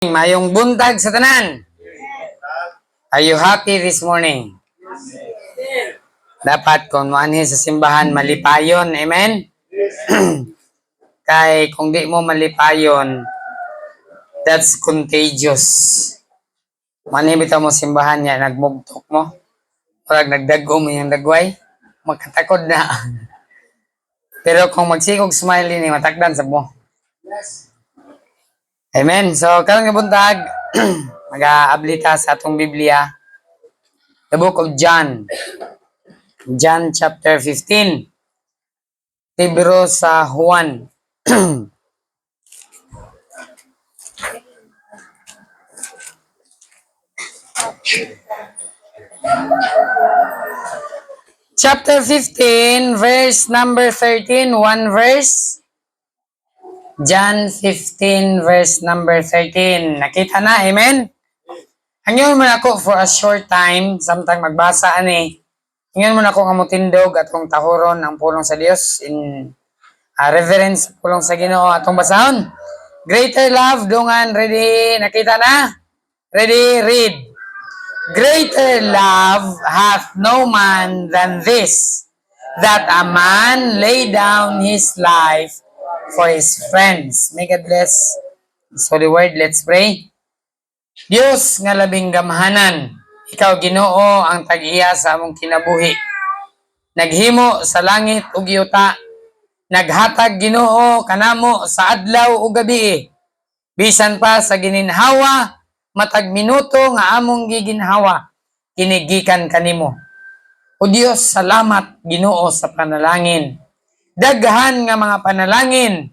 Mayong buntag sa tanan. Are you happy this morning? Dapat kung maanhin sa simbahan, malipayon. Amen? Kay kung di mo malipayon, that's contagious. Maanhin bitaw mo simbahan niya, nagmugtok mo. Pag nagdago mo yung dagway, magkatakod na. Pero kung magsikog smile ni matakdan sa mo. Amen. So, karong nga buntag, mag-aablita sa atong Biblia. The book of John. John chapter 15. Libro sa Juan. Chapter 15, verse number 13. One verse. John 15, verse number 13. Nakita na, amen? Hangyon mo na ako for a short time, samtang magbasa ani. Hangyon mo na ako nga mutindog at kung tahuron ang pulong sa Dios in reverence pulong sa Ginoo atong basahon. Greater love, dungan, ready? Nakita na? Ready? Read. Greater love hath no man than this, that a man lay down his life for his friends. May God bless His holy word. Let's pray. Diyos nga labing gamhanan, ikaw Ginoo ang tag-iya sa among kinabuhi. Naghimo sa langit ug yuta, naghatag Ginoo kanamo sa adlaw ug gabi. Bisan pa sa gininhawa, matag minuto nga among giginhawa, kinigikan kanimo. O Dios, salamat Ginoo sa panalangin. Daghan nga mga panalangin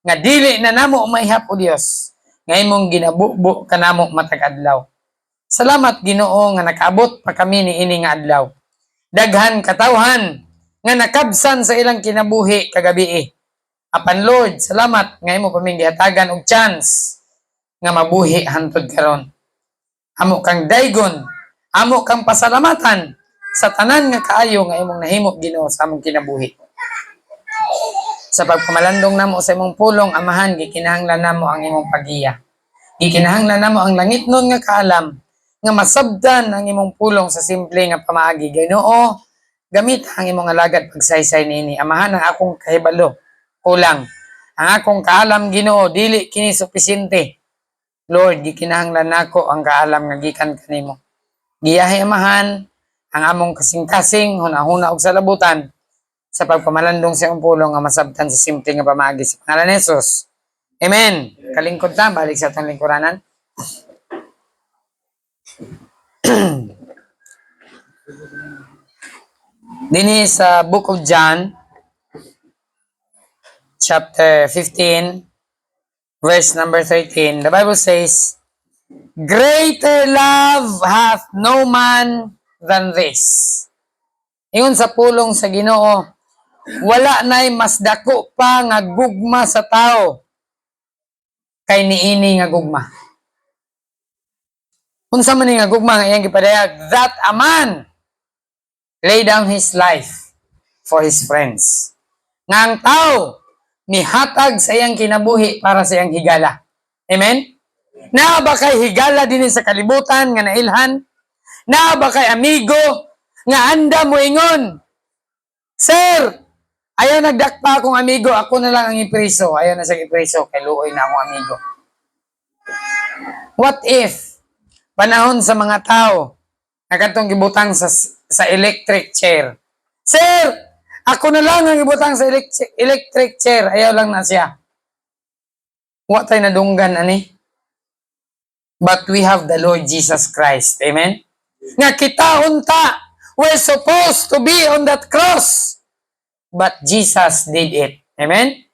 nga dili na namo maihap o Dios nga imong ginabubo kanamo matag adlaw. Salamat Ginoo nga nakaabot pa kami ni ini nga adlaw. Daghan katawhan nga nakabsan sa ilang kinabuhi kagabi. Apan Lord, salamat nga imo paming gihatagan og chance nga mabuhi hantod karon. Amo kang daygon, amo kang pasalamatan sa tanan nga kaayo nga imong nahimo Ginoo sa among kinabuhi. Sa pagpamalandong namo sa imong pulong, Amahan, gikinahanglan namo ang imong pag-iya. Gikinahanglan namo ang langitnon nga kaalam, nga masabdan ang imong pulong sa simple nga pamaagi. Ginoo, gamit ang imong alagad pagsaysay niini. Amahan, ang akong kahibalo, kulang. Ang akong kaalam, Ginoo, dili kini supisente. Lord, gikinahanglan nako ang kaalam nga gikan kanimo. Giyahi Amahan, ang among kasing-kasing, hunahuna og salabutan, sa pagpamalandong sa iyong pulong nga masabtan sa simple nga pamaagi sa pangalan ni Jesus. Amen. Kalingkod na, balik sa itong lingkuranan. Dini sa book of John, chapter 15, verse number 13, the Bible says, greater love hath no man than this. Ingon sa pulong sa Ginoo, wala na'y mas dako pa nga gugma sa tao kay niini nga gugma. Unsa man ni nga gugma nga iyang gipadayag, that a man lay down his life for his friends. Nga ang tao nihatag sa iyang kinabuhi para sa iyang higala. Amen? Naa ba kay higala din sa kalibutan nga nailhan? Naa ba kay amigo nga anda mo ingon, Sir, ayaw nagdakpa akong amigo, ako na lang ang ipreso. Ayaw na sa ipreso, kay luoy na akong amigo. What if, panahon sa mga tao, nakatong gibutang sa electric chair. Sir, ako na lang ang gibutang sa electric chair, ayaw lang na siya. What tayo nadunggan, ani? But we have the Lord Jesus Christ. Amen? Nga kita unta, we're supposed to be on that cross. But Jesus did it. Amen?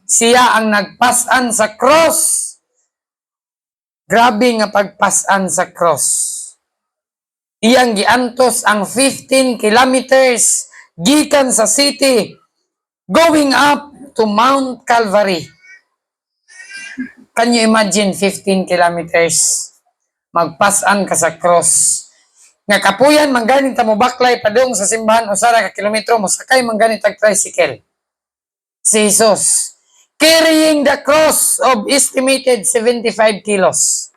Siya ang nagpasan sa cross. Grabe nga pagpasan sa cross. Iyang giantos ang 15 kilometers gikan sa city going up to Mount Calvary. Can you imagine 15 kilometers magpasan ka sa cross? Nga kapuyan mangganit ta mo baklay padung sa simbahan usara ka kilometro mo sakay mangganit tag tricycle. Si Jesus carrying the cross of estimated 75 kilos.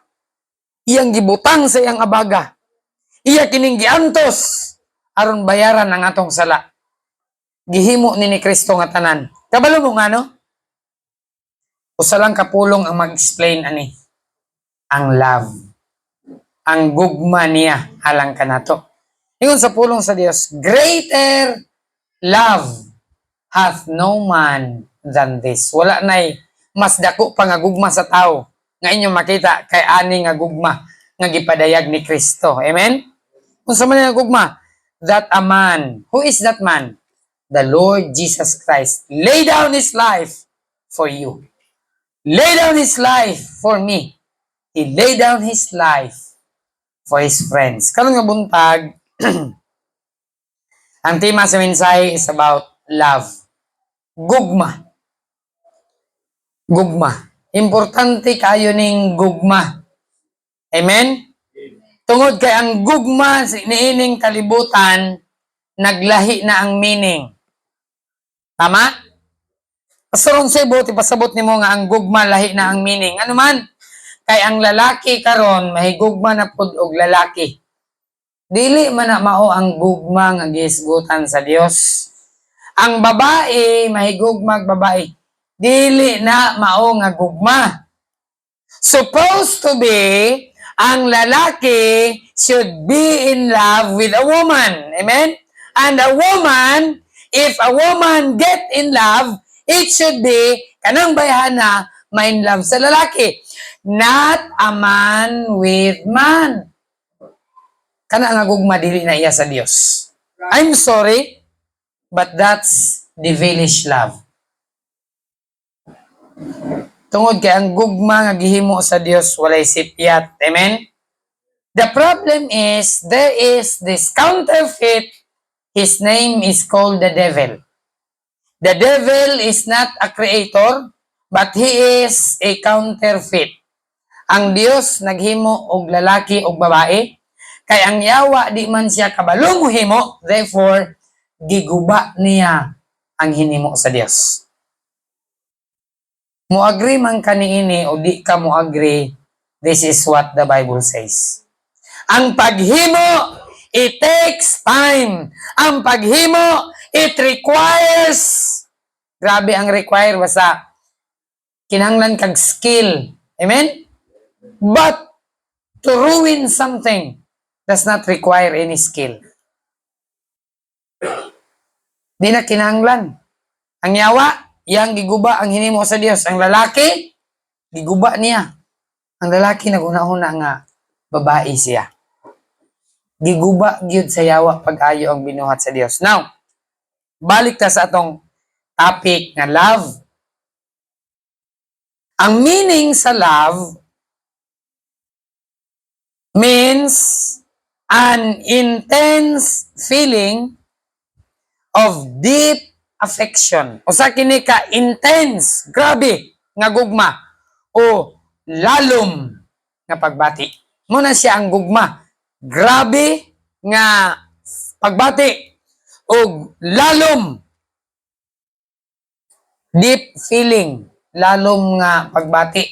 iyang gibutang sa iyang abaga, iya kining giantos aron bayaran ang atong sala. Gihimo ni Kristo nga tanan. Kabalo mo nga no? Usa lang kapulong ang mag-explain ani. Ang love. Ang gugma niya alang kanato. Ingon sa pulong sa Dios, greater love hath no man than this. Wala nay mas dako pa nga gugma sa tao nga inyo makita kay ani nga gugma nga gipadayag ni Kristo. Amen? Unsa man nga gugma? That a man. Who is that man? The Lord Jesus Christ lay down his life for you. Lay down his life for me. He lay down his life for his friends. Karon nga buntag, ang tema sa mensahe is about love. Gugma. Gugma. Importante kayo ning gugma. Amen? Tungod kay ang gugma niining kalibutan, naglahi na ang meaning. Tama? Pasaron sa buti pasabot nimo nga ang gugma lahi na ang meaning. Ano man? Kay ang lalaki karon mahigugma na pud og lalaki. Dili man na mao ang gugma nga gihisgutan sa Dios. Ang babae mahigugma babae. Dili na mao nga gugma. Supposed to be ang lalaki should be in love with a woman. Amen? And a woman, if a woman get in love, it should be kanang bayhana ma-in love sa lalaki. Not a man with man. Kana nga gugma dili na iya sa Dios. I'm sorry, but that's devilish love. Tungod kay ang gugma nga gihimo sa Dios walay sipyat. Amen? The problem is there is this counterfeit. His name is called the devil. The devil is not a creator, but he is a counterfeit. Ang Dios naghimo og lalaki og babae, kay ang yawa di man siya kabalo mo himo, therefore giguba niya ang hinimo sa Dios. Mo-agree man ka niini o di ka mo-agree, this is what the Bible says. Ang paghimo, it takes time. Ang paghimo, it requires, grabe ang require, basta kinahanglan kag skill. Amen? But to ruin something does not require any skill. Di na kinahanglan. Ang yawa, yang giguba ang hinimo sa Dios. Ang lalaki, giguba niya. Ang lalaki naguna-una nga babae siya. Giguba gyud sa yawa pag-ayo ang binuhat sa Dios. Now, balik ta sa atong topic nga love. Ang meaning sa love means an intense feeling of deep affection. O sa kini ka intense, grabe nga gugma o lalom nga pagbati. Muna siya ang gugma. Grabe nga pagbati o lalom deep feeling, lalom nga pagbati.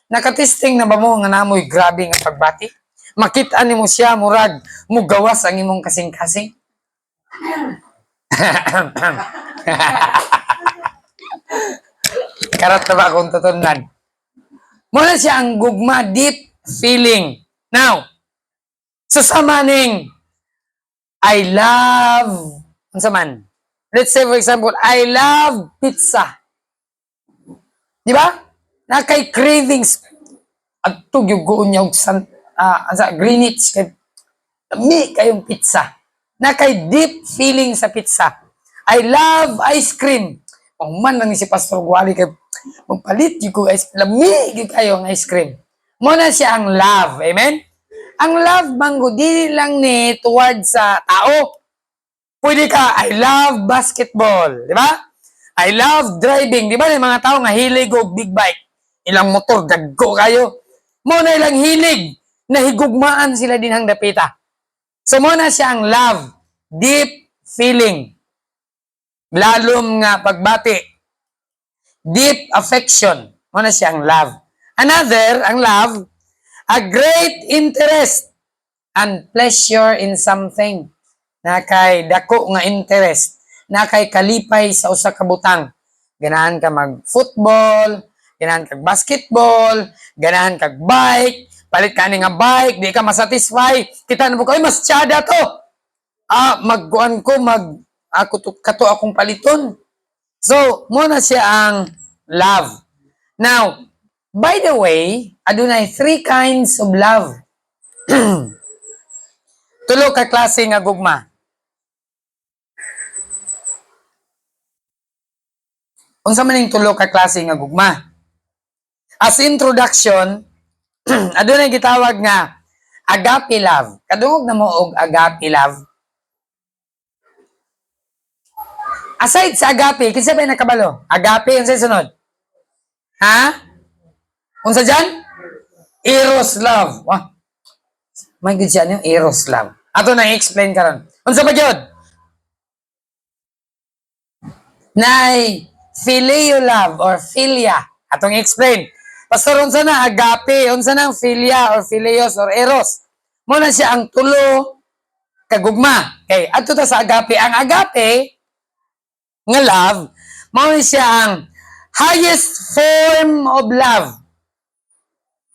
Nakatesting na ba mo nga namoy grabe nga pagbati? Makita nimo siya murag mugawas ang imong kasing-kasing. Karat na ba akong tutunan? Muna siya ang gugma, deep feeling. Now, susamaning I love, unsa man? Let's say for example, I love pizza. Di ba? Na kay cravings at tugyugoon niya og Greenwich kay mi kayong pizza. Na kay deep feeling sa pizza. I love ice cream. Kung man lang si Pastor Guali kay magpalit gyud ko ice cream. Lami gyud kayo ang ice cream. Mo na siya ang love. Amen? Ang love manggo dili lang ni towards sa tao. Pwede ka, I love basketball, di ba? I love driving, di ba? Yung mga tao nga hilig og big bike. Ilang motor, daggo kayo. Mo na ilang hilig, nahigugmaan sila din hang dapita. So mo na siya ang love, deep feeling, lalom nga pagbati, deep affection. Mo na siya ang love. Another, ang love, A great interest and pleasure in something. Na kay dako nga interest, na kay kalipay sa usa ka butang. Ganahan ka mag-football, ganahan kag basketball, ganahan kag bike, palit ka ni nga bike, di ka masatisfy. Kita na mo ko, mas tiyada to. Magkuan ko, kato akong paliton. So, muna siya ang love. Now, by the way, adunay 3 kinds of love. Tulo ka klase nga gugma. Unsa man ning tulo ka klase nga gugma? As introduction, adunay gitawag nga agape love. Kadungog na mo og agape love. Aside sa agape, kinsa ba nakabalo? Agape unsa sunod? Ha? Unsa dyan? Eros love. Wah. May good siya yung eros love. Ato na i-explain karon. Unsa ba gyud? Nay phileo love or philia. Atong i-explain. Pastor, unsa na agape? Unsa na philia or phileos or eros? Muna siya ang tulo kagugma. Okay, ato ta sa agape. Ang agape nga love, mao siya ang highest form of love.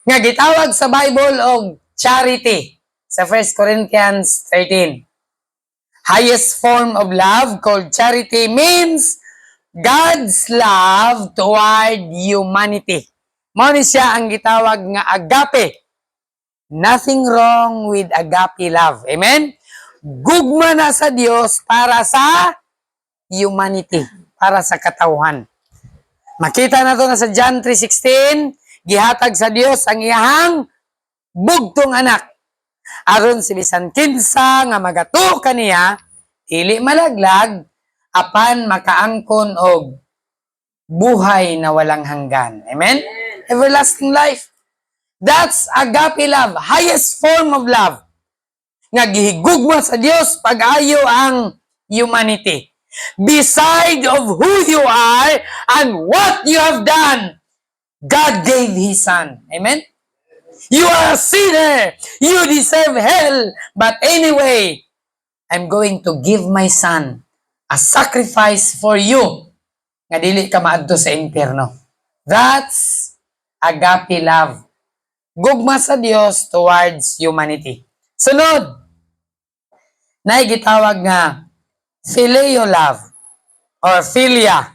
Nga gitawag sa Bible og charity sa 1 Corinthians 13. Highest form of love called charity means God's love toward humanity. Mao ni siya ang gitawag nga agape. Nothing wrong with agape love. Amen? Gugma na sa Dios para sa humanity, para sa katawhan. Makita na to na sa John 3:16, gihatag sa Dios ang iyahang bugtong anak. Aron si bisan kinsa nga magato kaniya, dili malaglag, apan makaangkon og buhay na walang hanggan. Amen? Everlasting life. That's agape love, highest form of love. Nga gihigugma sa Dios pag-ayo ang humanity. Beside of who you are and what you have done, God gave His Son. Amen? You are a sinner. You deserve hell. But anyway, I'm going to give my Son a sacrifice for you. Nga dili ka maadto sa impyerno. That's agape love. Gugma sa Dios towards humanity. Sunod, na gitawag nga phileo love or philia.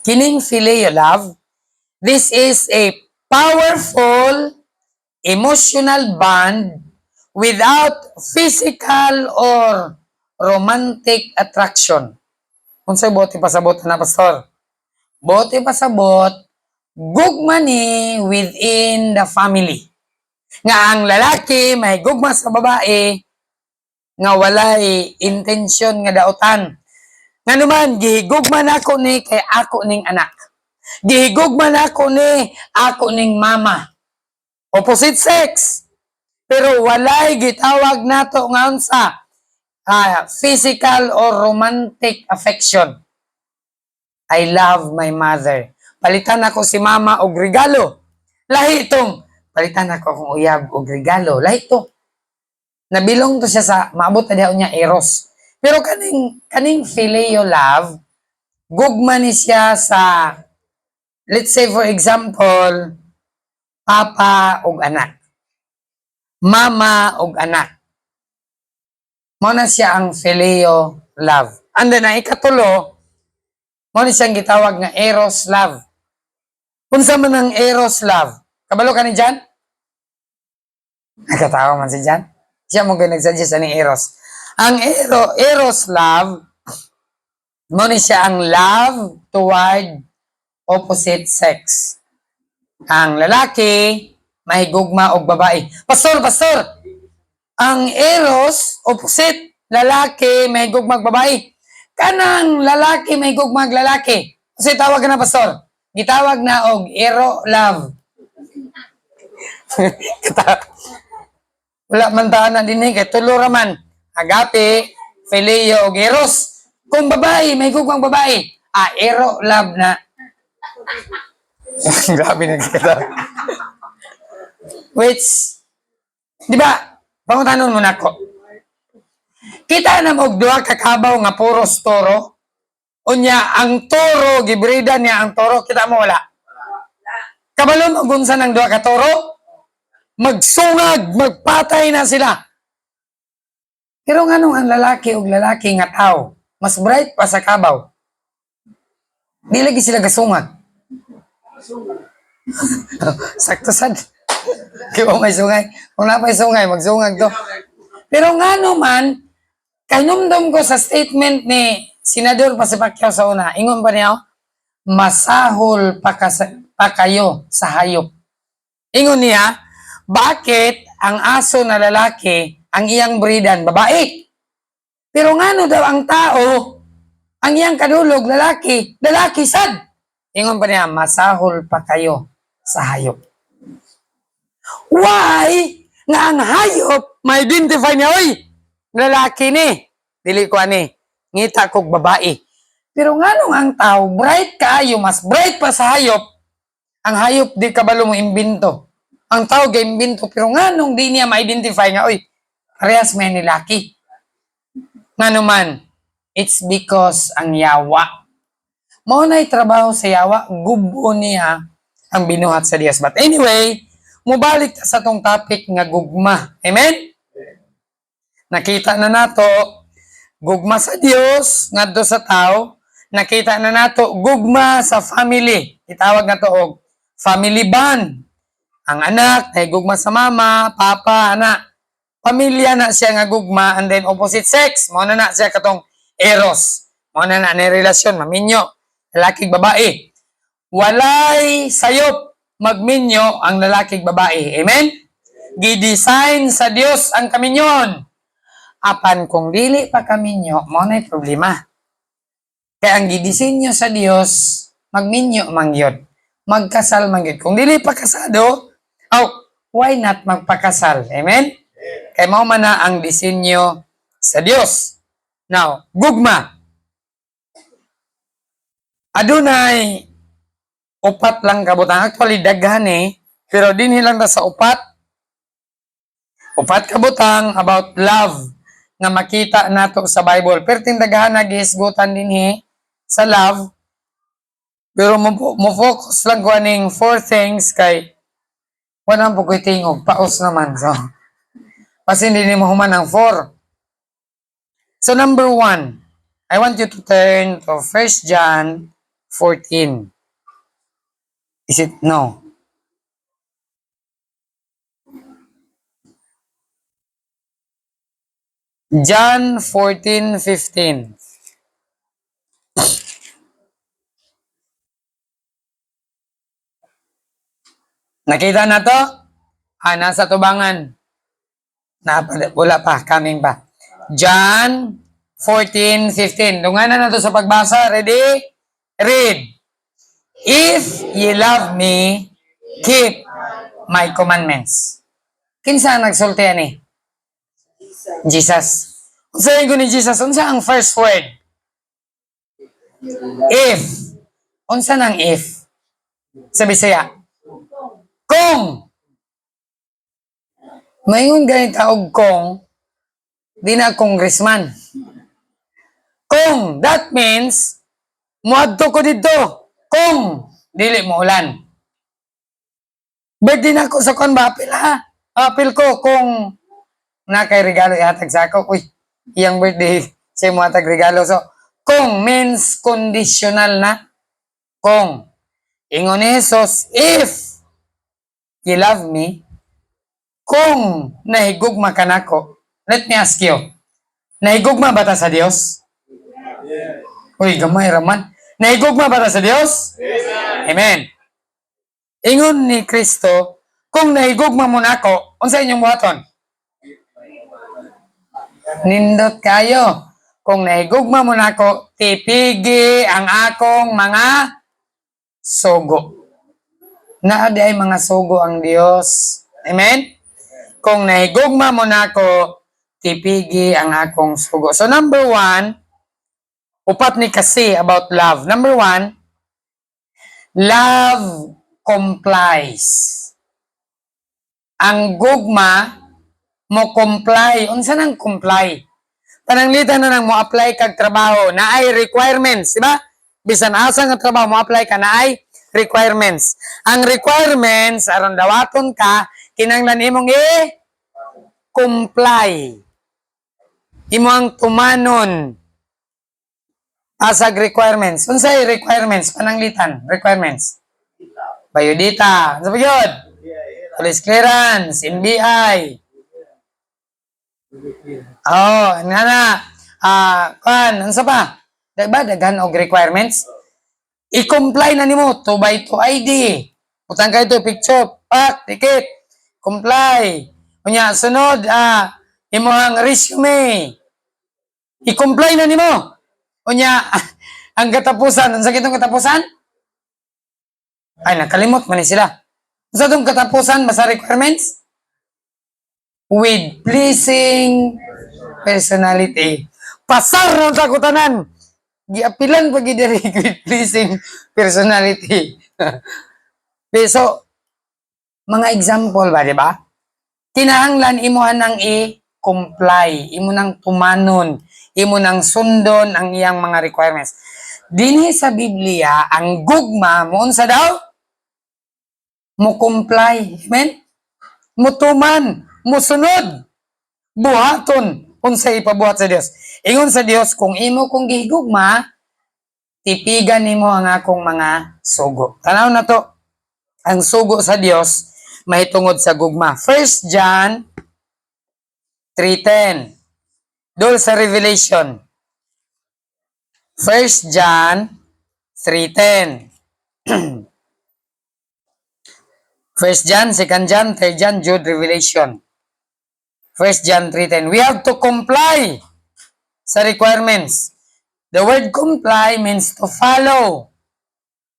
Kining phileo love, this is a powerful emotional bond without physical or romantic attraction. Kung sa bote pasabot na, pastor? Bote pasabot, gugma ni within the family. Nga ang lalaki may gugma sa babae nga walay intention nga daotan. Nga naman, gihigugma na ako ni kay ako ning anak. Gihigugma na ako ni ako ning mama. Opposite sex. Pero walay gitawag nato nga unsa physical or romantic affection. I love my mother. Palitan ako si mama og regalo. Lahi itong palitan ako akong uyab og regalo. Lahi ito. Nabilong to siya sa maabot na diha niya eros. Pero kaning phileo love, gugma ni siya sa, let's say for example, papa og anak, mama og anak. Mao na siya ang phileo love. And then ang ikatulo, mao ni siyang gitawag nga eros love. Unsa man ang eros love? Kabalo ka ni Jan? Nakatawa man si Jan? Siya mo nag-suggest ani eros. Ang eros love, mo ni siya ang love toward opposite sex. Ang lalaki, mahigugma og babae. Pastor! Ang eros, opposite, lalaki, mahigugma og babae. Kanang lalaki, mahigugma og lalaki. Kasi tawag na, pastor. Gitawag na og ero love. Wala man taan na din kay tulo raman. Agape, phileo, og eros. Kung babae, may gugmang babae. Ero, love na. Grabe na kita. Which, di ba, pangutanon mo na ko. Kita na mo duha kakabaw nga puros toro. Unya, ang toro, gibrida niya ang toro, kita mo wala. Kabalon o gunsa ng duha ka toro, magsungag, magpatay na sila. Pero nganong ang lalaki o lalaki nga tao, mas bright pa sa kabaw. Di lagi sila gasungag. Sakto sad. Kaya may sungay. Kung na may sungay, magsungag to. Pero nga naman, kanumdum ko sa statement ni Senador Pacquiao sa una, ingon pa niya, masahol pa kayo sa hayop. Ingon niya, bakit ang aso na lalaki, ang iyang breedan, babae? Pero nga daw ang tao, ang iyang kadulog, lalaki, lalaki sad. Ingon pa niya, masahol pa kayo sa hayop. Why? Nga ang hayop, ma-identify niya, oy, lalaki ni. Dili ko ani, ngita kog babae. Pero nga nung ang tao, bright kaayo, mas bright pa sa hayop, ang hayop di kabalo mo imbento. Ang tao ga imbento, pero nga nung di niya ma-identify nga, oy, parehas may nilaki. Nga naman, it's because ang yawa. Maunay trabaho sa yawa, gubo niya ang binuhat sa Dios. But anyway, mubalik sa tong topic nga gugma. Amen? Nakita na nato, gugma sa Dios, ngadto sa tao. Nakita na nato, gugma sa family. Itawag na to og family bond. Ang anak, ay gugma sa mama, papa, anak. Pamilya na siya nga gugma, and then opposite sex, mo na siya katong eros. Mo na ni relasyon, maminyo. Lalaki babae. Walay sayop magminyo ang lalaki babae. Amen? Gidesign sa Dios ang kaminyon. Apan kung dili pa kaminyo, mo na problema. Kaya ang gidisenyo sa Dios, magminyo mangyod. Magkasal mangyod. Kung dili pa kasado, why not magpakasal? Amen? Kaya mo man na ang disenyo sa Dios. Now, gugma. Adunay upat lang kabutang. Actually, daghan pero din lang na sa upat. Upat kabutang about love nga makita nato sa Bible. Pero tindagahan na gihisgutan din sa love. Pero mo focus lang ko aning 4 things kay wala po ko'y tingog. Paos naman. So, kasi hindi mo human ang 4. So, number 1, I want you to turn to 1 John 14. Is it? No. John 14:15. Nakita na to? Nasa tubangan. Wala pa, coming pa. John 14:15. Dunganan na to sa pagbasa. Ready? Read. If ye love me, keep my commandments. Kinsa nagsulti ani? Jesus. Unsa yung ni Jesus? Unsa ang first word? If. Unsa nang if? Sa Bisaya. Kung. Mayon ganit og kung, di na congressman. Kung, that means, muadto ko dito. Kung, dili mo ulan. Birthday na ako sa kon ba? Apil ha? Apil ko kung na kay regalo ihatag sa ako. Uy, iyang birthday, siya mo hatag regalo. So, kung means conditional na. Kung. Ingon ni Jesus, if you love me, kung nahigugma ka nako, let me ask you, nahigugma ba ta sa Dios? Uy, gamay raman. Nahigugma ba ta sa Dios? Amen. Ingon ni Kristo, kung nahigugma mo nako, unsa inyong buhaton? Nindot kayo. Kung nahigugma mo nako, tipigi ang akong mga sugo. Naadi ay mga sugo ang Dios. Amen? Kung nahigugma mo nako, tipigi ang akong sugo. So number 1, upat ni kasi about love. Number 1, love complies. ang gugma mo comply. Unsa nang comply? Pananglitan na nang mo apply kag trabaho na ay requirements, di ba? Bisan asa nga trabaho mo apply ka na ay requirements. Ang requirements aron dawaton ka kinahanglan imong comply. Imo ang tumanon asag requirements. Unsay requirements? Pananglitan, requirements. Biodata. Ano ba yun? Police clearance, NBI. Nga na. Ano pa? Diba, daghan og requirements? I-comply na nimo 2x2 ID. Putang kayo ito, picture, ticket, comply. Unya, sunod, imong resume. I-comply na nimo. Unya, ang katapusan, ang sakit ng katapusan? Ay, nakalimot man sila. Sa itong katapusan, basta requirements? With pleasing personality. Pasar ng sakutanan. Giapilan pag idiri with pleasing personality. So, mga example ba, di ba? Kinahanglan imuhan nang i-comply, imo nang tumanon, imo nang sundon ang iyang mga requirements. Dinhi sa Biblia, ang gugma, muunsa daw? Mo comply. Amen? Mutuman, musunod, buhaton, unsay ipabuhat sa Dios. Ingon sa Dios, kung imo kong gihigugma, tipigan nimo ang akong mga sugo. Tanaw na to, ang sugo sa Dios, mahitungod sa gugma. 1 John 3:10. Dol sa Revelation. 1 John 3:10. 1 John, 2 John, 3 John, Jude, Revelation. 1 John 3:10. We have to comply sa requirements. The word comply means to follow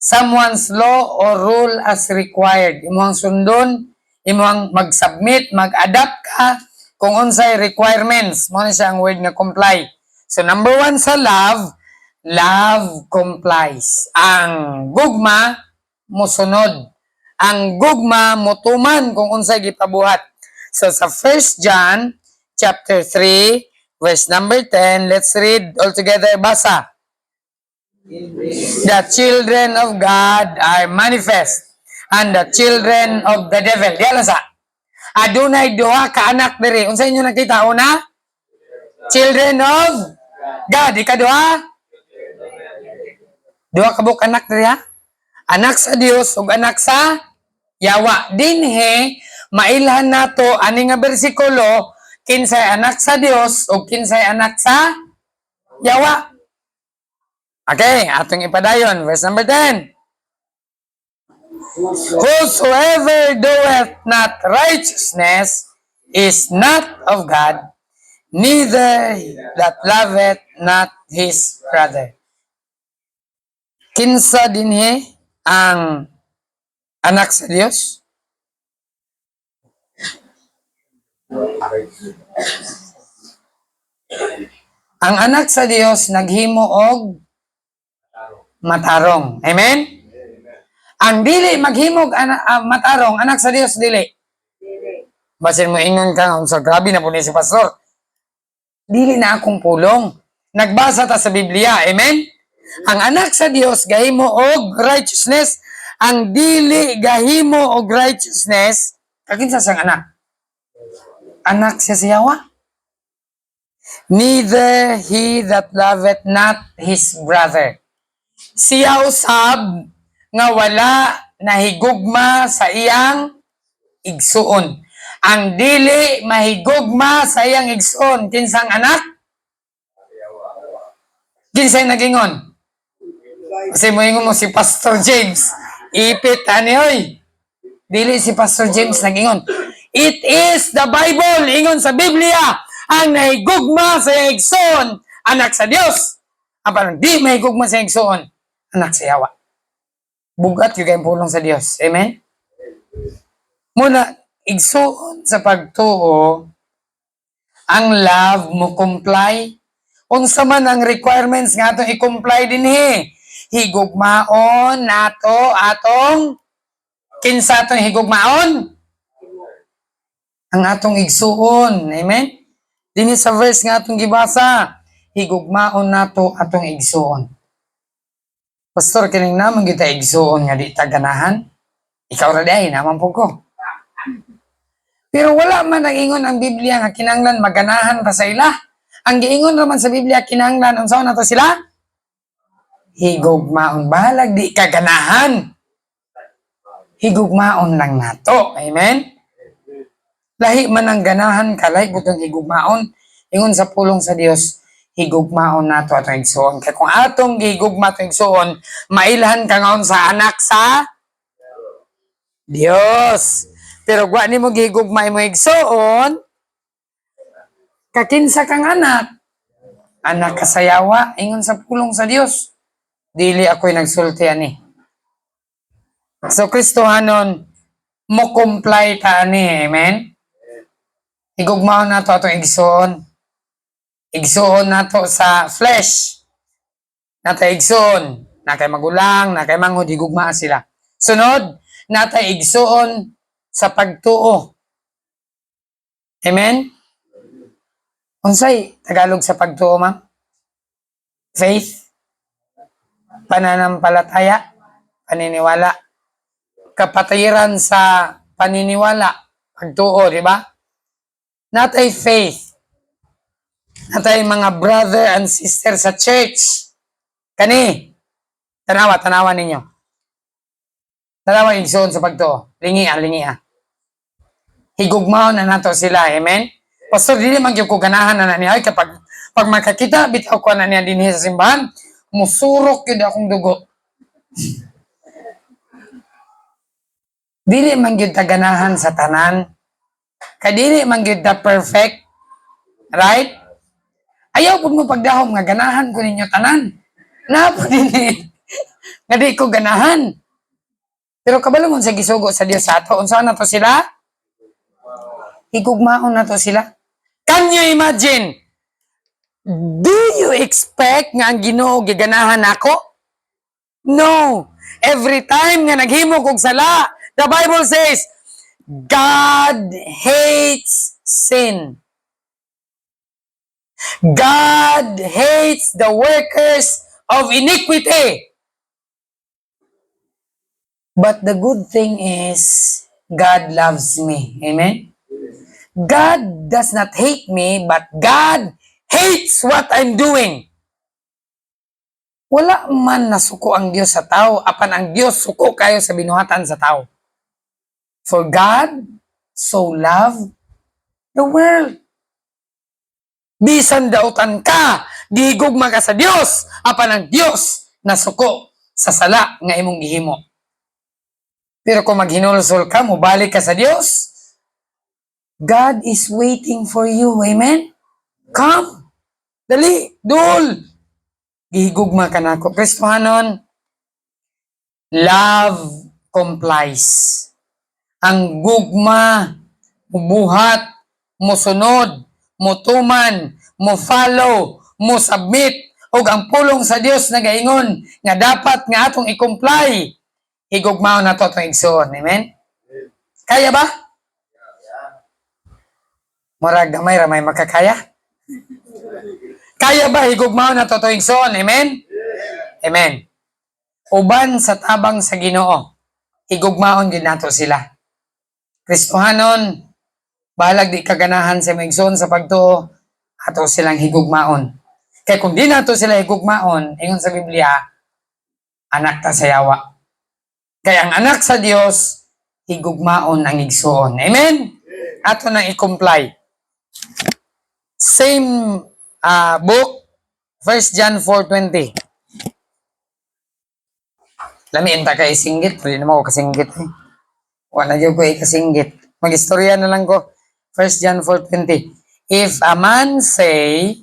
someone's law or rule as required. Imuhang sundon, imuhang mag-submit, mag-adapt ka kung unsay requirements. Mo na siya ang word na comply. So number 1 sa love complies. Ang gugma, musunod. Ang gugma, mutuman kung unsay gipabuhat. So sa 1 John chapter 3, verse number 10, let's read all together. Basa. The children of God are manifest, and the children of the devil. Diyan sa. Adunay duha ka anak diri. Unsa inyo nakita una? Children of God. Ikaduha? Duha ka buk anak diri ha? Anak sa Dios ug anak sa yawa. Dinhe mailhan nato ani nga bersikulo kinsay anak sa Dios ug kinsay anak sa yawa. Okay, atong ipadayon verse number 10. Whosoever doeth not righteousness is not of God, neither that loveth not his brother. Kinsa dinhi ang anak sa Dios? Ang anak sa Dios naghimo og matarong. Amen? Ang dili maghimog matarong, anak sa Dios dili. Basin mo ingon ka, so grabe na po ni si pastor. Dili na akong pulong. Nagbasa ta sa Biblia. Amen? Ang anak sa Dios gahimo og righteousness. Ang dili gahimo og righteousness, kakinsa sang anak? Anak siya siyawa. Neither he that loveth not his brother. Siya usab nga wala nahigugma sa iyang igsuon. Ang dili mahigugma sa iyang igsuon, kinsang anak? Kinsay nagingon? Kasi mo ingon mo si Pastor James. Ipit ani oy. Dili si Pastor James nagingon. It is the Bible, ingon sa Biblia, ang nahigugma sa iyang igsuon, anak sa Dios. Ang di mahigugma sa iyang igsuon, anak sa yawa. Bugat yung kayong pulong sa Dios. Amen? Muna, igsuon sa pagtuo, ang love mo comply. Unsa man ang requirements nga atong i-comply din higugmaon nato atong kinsa atong higugmaon? ang atong igsuon. Amen? Dini sa verse nga atong gibasa, higugmaon nato atong igsuon. Pastor, kining naman kita igsuon nga di ta ganahan. Ikaw ra day naman po ko. Pero wala man ang ingon ang Biblia nga kinahanglan maganahan pa sa ila. Ang giingon naman sa Biblia kinahanglan unsaon nato sila? Higugmaon. Bahalag di ka ganahan. Higugmaon lang nato. Amen? Lahi man ang ganahan ka, lahi butong higugmaon. Ingon sa pulong sa Dios, higugmaon nato atong igsuon. Kaya kung atong higugma atong igsuon, mailahan ka ngaon sa anak sa Dios. Pero gwa nimo gihigugma mo igsuon, kakinsa kang anak. Anak kasayawa, ingon sa pulong sa Dios. Dili ako'y nagsulti ani. So Kristohanon, mo comply ta ani, amen? Higugmaon nato atong igsuon. Igsuon nato sa flesh. Natay igsuon, na kay magulang, na kay manghod, higugma sila. Sunod, natay igsuon sa pagtuo. Amen? Unsay Tagalog sa pagtuo, ma'am? Faith? Pananampalataya? Paniniwala? Kapatiran sa paniniwala? Pagtuo, di ba? Natay faith. Natay mga brother and sister sa church. Kani, tanawa ninyo. Tanawa igsoon sa pagtuo. Lingi. Higugmaon na nato sila, amen? Pastor, dili man gyud ko ganahan na niya kapag makakita bitaw ko na niya dinhi sa simbahan, musurok gyud akong dugo. Dili man gyud ta ganahan sa tanan. Kay dili man gyud ta perfect. Right? Ayaw pud mo pagdahom nga ganahan ko ninyo tanan. Napo dinhi. Nga di ko ganahan. Pero kabalo mo sa gisugo sa Dios sa ato, unsa na to sila? Higugmaon na to sila. Can you imagine? Do you expect nga ang Ginoo giganahan ako? No. Every time nga naghimo kog sala, the Bible says, God hates sin. God hates the workers of iniquity. But the good thing is, God loves me. Amen? God does not hate me, but God hates what I'm doing. Wala man nasuko ang Dios sa tao, apan ang Dios suko kayo sa binuhatan sa tao. For God so loved the world. Bisan dautan ka, gihigugma ka sa Dios, apan ang Dios nasuko sa sala nga imong gihimo. Pero kung maghinulsol ka, mubalik ka sa Dios, God is waiting for you. Amen? Come. Dali. Dul. Gihigugma ka na ako. Kristohanon, love complies. Ang gugma, mubuhat, musunod, mutuman, mo-follow, mo-submit, ug ang pulong sa Dios na gaingon nga dapat nga atong i-comply. Higugmaon na to itong igsoon. Amen? Kaya ba? Murag gamay ramay makakaya? Kaya ba higugmaon na to itong igsoon? Amen? Amen. Uban sa tabang sa Ginoo, higugmaon din nato sila. Kristohanon, bahalag di kaganahan sa igsoon sa pagtuo, ato silang higugmaon. Kaya kung di nato sila higugmaon, ingon sa Biblia, anak ta sa yawa. Kaya ang anak sa Dios, higugmaon ang igsuon. Amen? Ato nang i-comply. Same book, 1 John 4:20. Lamiin ta kay singgit, pwede naman ako kasinggit. Wala na ko kasinggit. Mag-istorya na lang ko. 1 John 4:20. If a man say,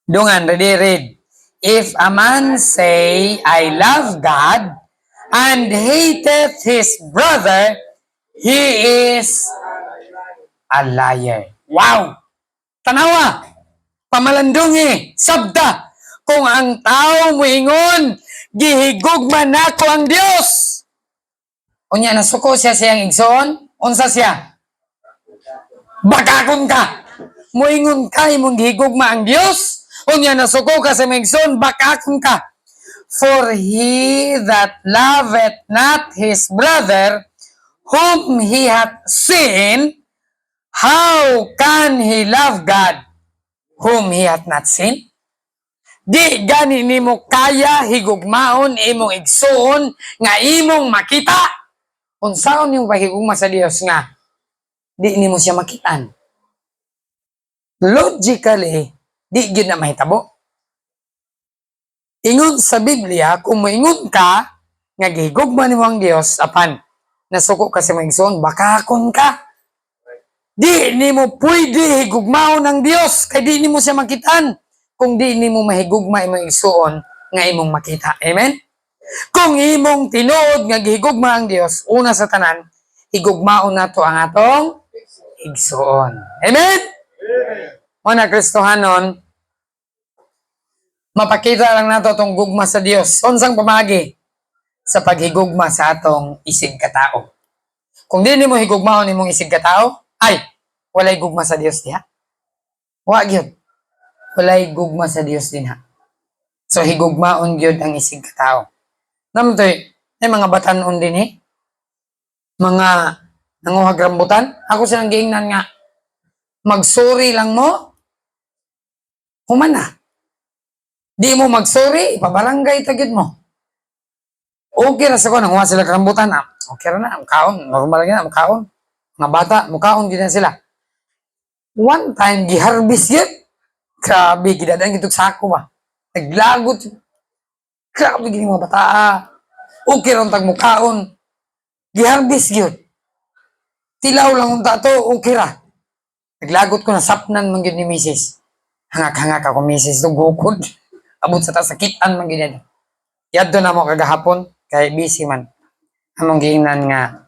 dungan, read. If a man say, I love God, and hateth his brother, he is a liar. Wow! Tanawa! Pamalandungi! Sabda! Kung ang tao moingon, gihigugma nako ang Dios. Unya nasuko siya siyang igsoon, unsa siya? bakakon ka. Moingon ka, imong gihigugma ang Dios. Unya nasuko ka sa migsoon, bakakon ka. For he that loveth not his brother, whom he hath seen, how can he love God, whom he hath not seen? Di gani nimo kaya higugmaon imong igsuon nga imong makita. Unsaon yung pahigugma sa Dios nga di nimo siya makitaan? Logically, di gyud na mahitabo. Ingon sa Biblia, kung moingon ka nga gihigugma nimo ang Dios apan nasuko ka sa maigsoon, bakakon ka. Di nimo pwede higugmaon ang Dios kay di nimo siya makitaan kung di nimo mahigugma imong igsuon nga imong makita. Amen? Kung imong tinuod nga gihigugma ang Dios, una sa tanan, higugmaon nato ang atong igsuon. Amen? Mga Kristohanon, mapakita lang nato itong gugma sa Dios. Unsang pamagi sa paghigugma sa atong isig katao. Kung di nimo higugmaon imong isig katao, ay walay gugma sa Dios diha. Wa gyud. Walay gugma sa Dios din ha. So higugmaon gyud ang isig katao. Namtoy, ay mga batanon din eh. Mga nanguhag rambutan. Ako silang giingnan nga magsorry lang mo. Human na. Di mo magsorry, ipabarangay tagid mo. Okay na sa ko, nanguha sila rambutan. Okay na, mukhaon. Normal na, mukhaon. Mga bata, mukhaon gina sila. One time, giharbis yun. Grabe, gidadaan gitog sako ba. Naglagot. Grabe, gini mga bata. Okay ron tag mukhaon. Giharbis yun. Tilaw lang unta to, okay ra. Naglagot ko na sapnan man yun ni Mrs. Hangak-hangak ako, Mrs. Itong bukod. Abot sa tasakitan man yun. Yaddo na mo kagahapon, kay busy man. Among giingnan nga,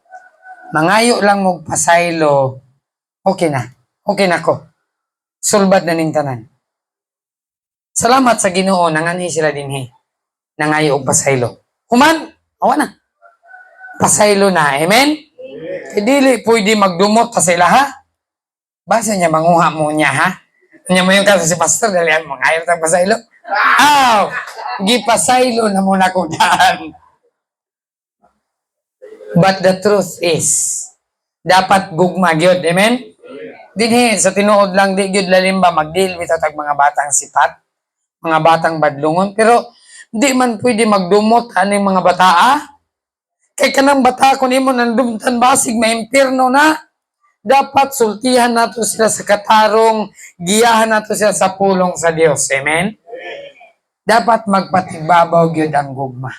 mangayo lang mo pasaylo, okay na. Okay na ko. Sulbad na ning tanan. Salamat sa Ginoo, nanganhi sila dinhi. Nangayo og pasaylo. Human, awa na. Pasaylo na, amen? Kay dili pwede magdumot pa sila, ha? Basta niya manguha mo niya, ha? Niya mo yung kaso si pastor, dalihan mo, ngayon tang pasaylo. Aw! Gipasaylo na muna ko daan. But the truth is, dapat gugma gyud, amen? Dinhi sa tinuod lang di gyud lalim ba magdeal with tag mga batang sipat, mga batang badlungon, pero di man pwede magdumot aning mga bata. Kay kanang bata kun imo nandumtan basig maimpierno na, dapat sultihan nato sila sa katarong, giyahan nato sila sa pulong sa Dios, amen? Dapat magpatigbabaw gyud ang gugma.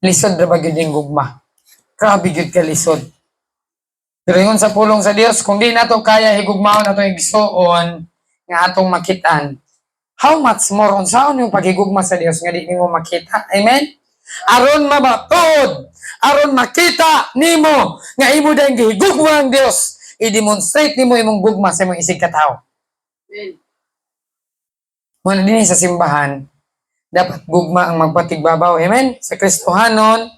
Lisod ra ba gyud ang gugma? Grabe gyud ka lisod. Pero yun sa pulong sa Dios, kung di nato kaya higugmaon nato igsuon nga atong makitaan, how much more unsaon yung paghigugma sa Dios nga di nimo makita? Amen? Aron mabatod, aron makita nimo nga imo dayang gihigugma ang Dios, i-demonstrate nimo imong gugma sa imong isig katao. Amen. Muna din sa simbahan, dapat gugma ang magpatigbabaw. Amen? Sa Kristohanon,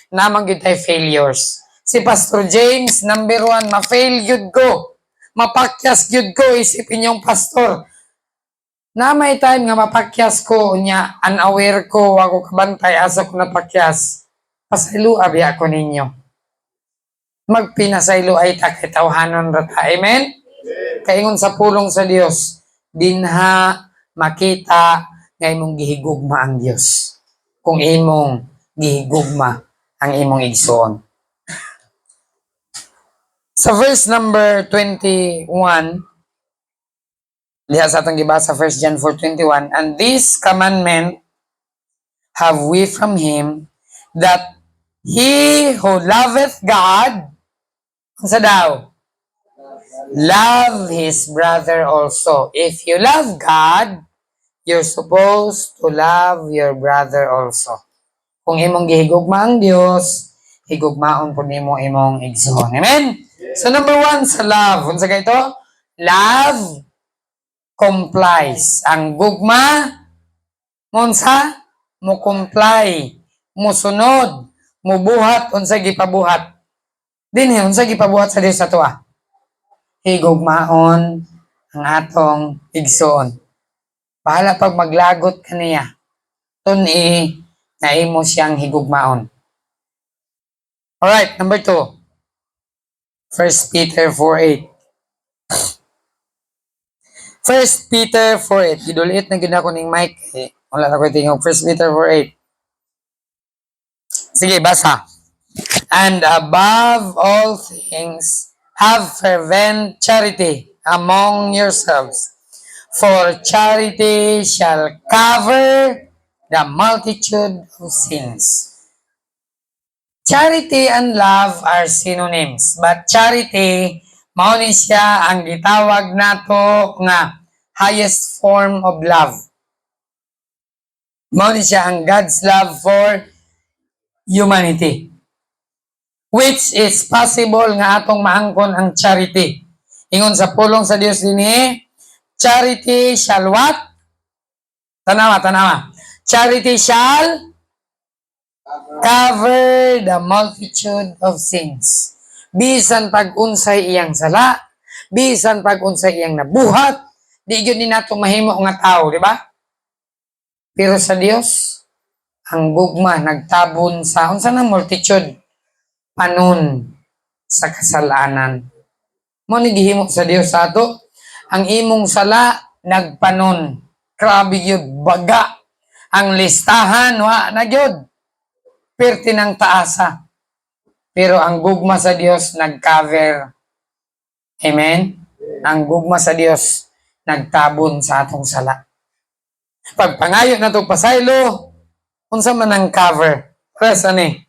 namang gyud tay failures. Si Pastor James, number 1, ma-fail gyud ko. Mapakyas gyud ko, isipin yung pastor. Na may time nga mapakyas ko, unya, unaware ko, ako kabantay, asa ko napakyas. Pasaylo, abi ako ninyo. Magpinasaylo ay takitawhanon rata. Amen? Kaingon sa pulong sa Dios, dinha makita nga imong gihigugma ang Dios. Kung imong gihigugma ang imong igsoon. Sa verse number 21, diha sa atong gibasa 1 John 4:21, and this commandment have we from him, that he who loveth God, unsa daw? Love his brother also. If you love God, you're supposed to love your brother also. Kung imong gihigugma ang Dios, higugmaon po nimo imong igsoon. Amen? So number 1 sa love. Unsa kay ito? Love complies. Ang gugma, unsa? Mo comply, mo sunod, mo buhat, unsa gipabuhat. Dinhi, unsa gipabuhat sa Dios ato higugmaon ang atong igsoon. Bahala pag maglagot kaniya. Tun-i na imo siyang higugmaon. Alright, number 2. 1 Peter 4:8. 1 Peter 4:8. Gidulit na gid ako ning mic. Wala na ko tingog. 1 Peter 4:8. Sige, basa. And above all things, have fervent charity among yourselves, for charity shall cover the multitude of sins. Charity and love are synonyms, but charity, mao ni siya ang gitawag nato nga highest form of love. Mao ni siya ang God's love for humanity. Which is possible nga atong maangkon ang charity. Ingon sa pulong sa Dios dinhi, charity shall what? Tanawa. Charity shall cover the multitude of sins. Bisan pag-unsay iyang sala, bisan pag-unsay iyang nabuhat, di gyud ni nato mahimo nga tao, di ba? Pero sa Dios, ang gugma nagtabon sa unsa nang multitude panon sa kasalanan. Mo ni gihimo sa Dios sa ato, ang imong sala nagpanon. Grabe gyud, baga ang listahan wa na gyud. Perti ng taasa. Pero ang gugma sa Dios nag-cover. Amen? Ang gugma sa Dios nagtabon sa atong sala. Pag pangayo na to pasaylo, unsa man ang cover? Press ani.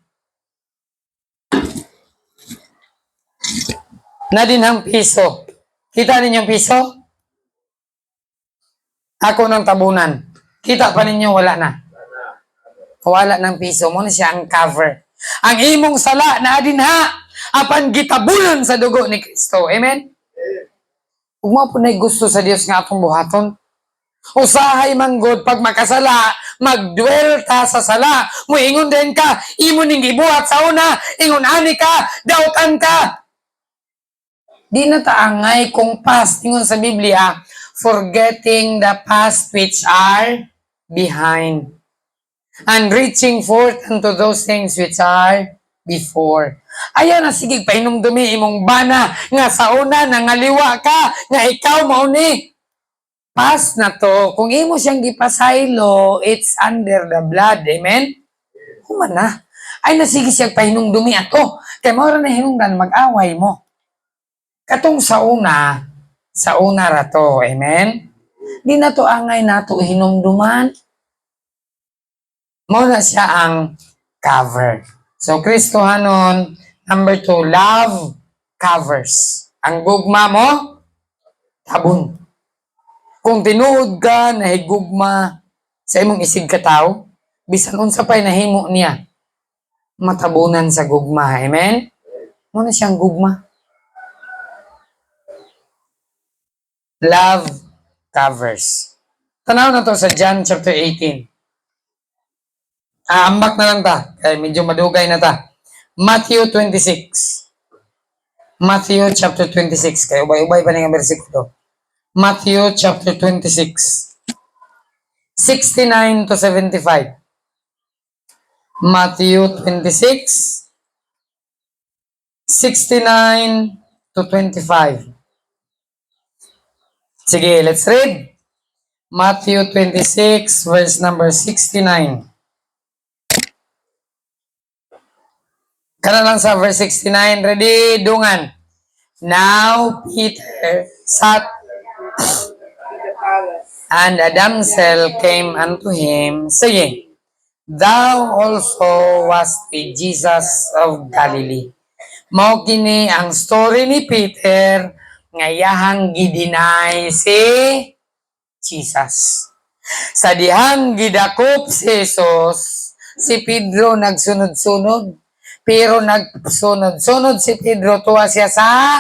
Na din ang piso. Kita ninyo ang piso? Ako ng tabunan. Kita pa ninyo, wala na. Wala ng piso mo na siya ang cover. Ang imong sala na adinha apan gitabunan sa dugo ni Kristo. Amen? Ug mo po na gusto sa Dios nga atong buhaton. Usahay manggod pag makasala, magdwell ta sa sala. Muingon din ka, imo ning gibuhat sa una, ingon ani ka, dautan ka. Di na taangay kung past, ingon sa Biblia, forgetting the past which are behind, and reaching forth unto those things which are before. Ayan na, sige, painumdumi imong bana, nga sa una, nangaliwa ka, nga ikaw mauni. Past na to, kung imo siyang gipasaylo, it's under the blood, amen? Human na. Ay nasige siyang pahinumdumi ato, kaya mo na hinungdan, mag-away mo. Katong sa una rato, amen? Di na to angay nato hinumduman. Mo na siya ang cover. So, Kristohanon, number 2, love covers. Ang gugma mo, tabon. Kung tinuod ka, nahigugma sa imong isig kataw, bisan unsa pa'y nahimo niya, matabunan sa gugma. Amen? Mo na siyang gugma. Love covers. Tanaw na to sa John chapter 18. Ambak na lang ta, kaya medyo madugay na ta. Matthew 26. Matthew chapter 26. Kaya ubay-ubay pa nga bersikulo. Matthew chapter 26. 69 to 75. Matthew 26. 69 to 25. Sige, let's read. Matthew 26, verse number 69. Kana lang sa verse 69. Ready? Dungan. Now Peter sat, and a damsel came unto him, saying, Thou also wast with Jesus of Galilee. Mao kini ang story ni Peter nga iyahang gidinay si Jesus. Sa dihang gidakop si Jesus, si Pedro nagsunod-sunod. Pero nagsunod-sunod si Pedro, tuwa siya sa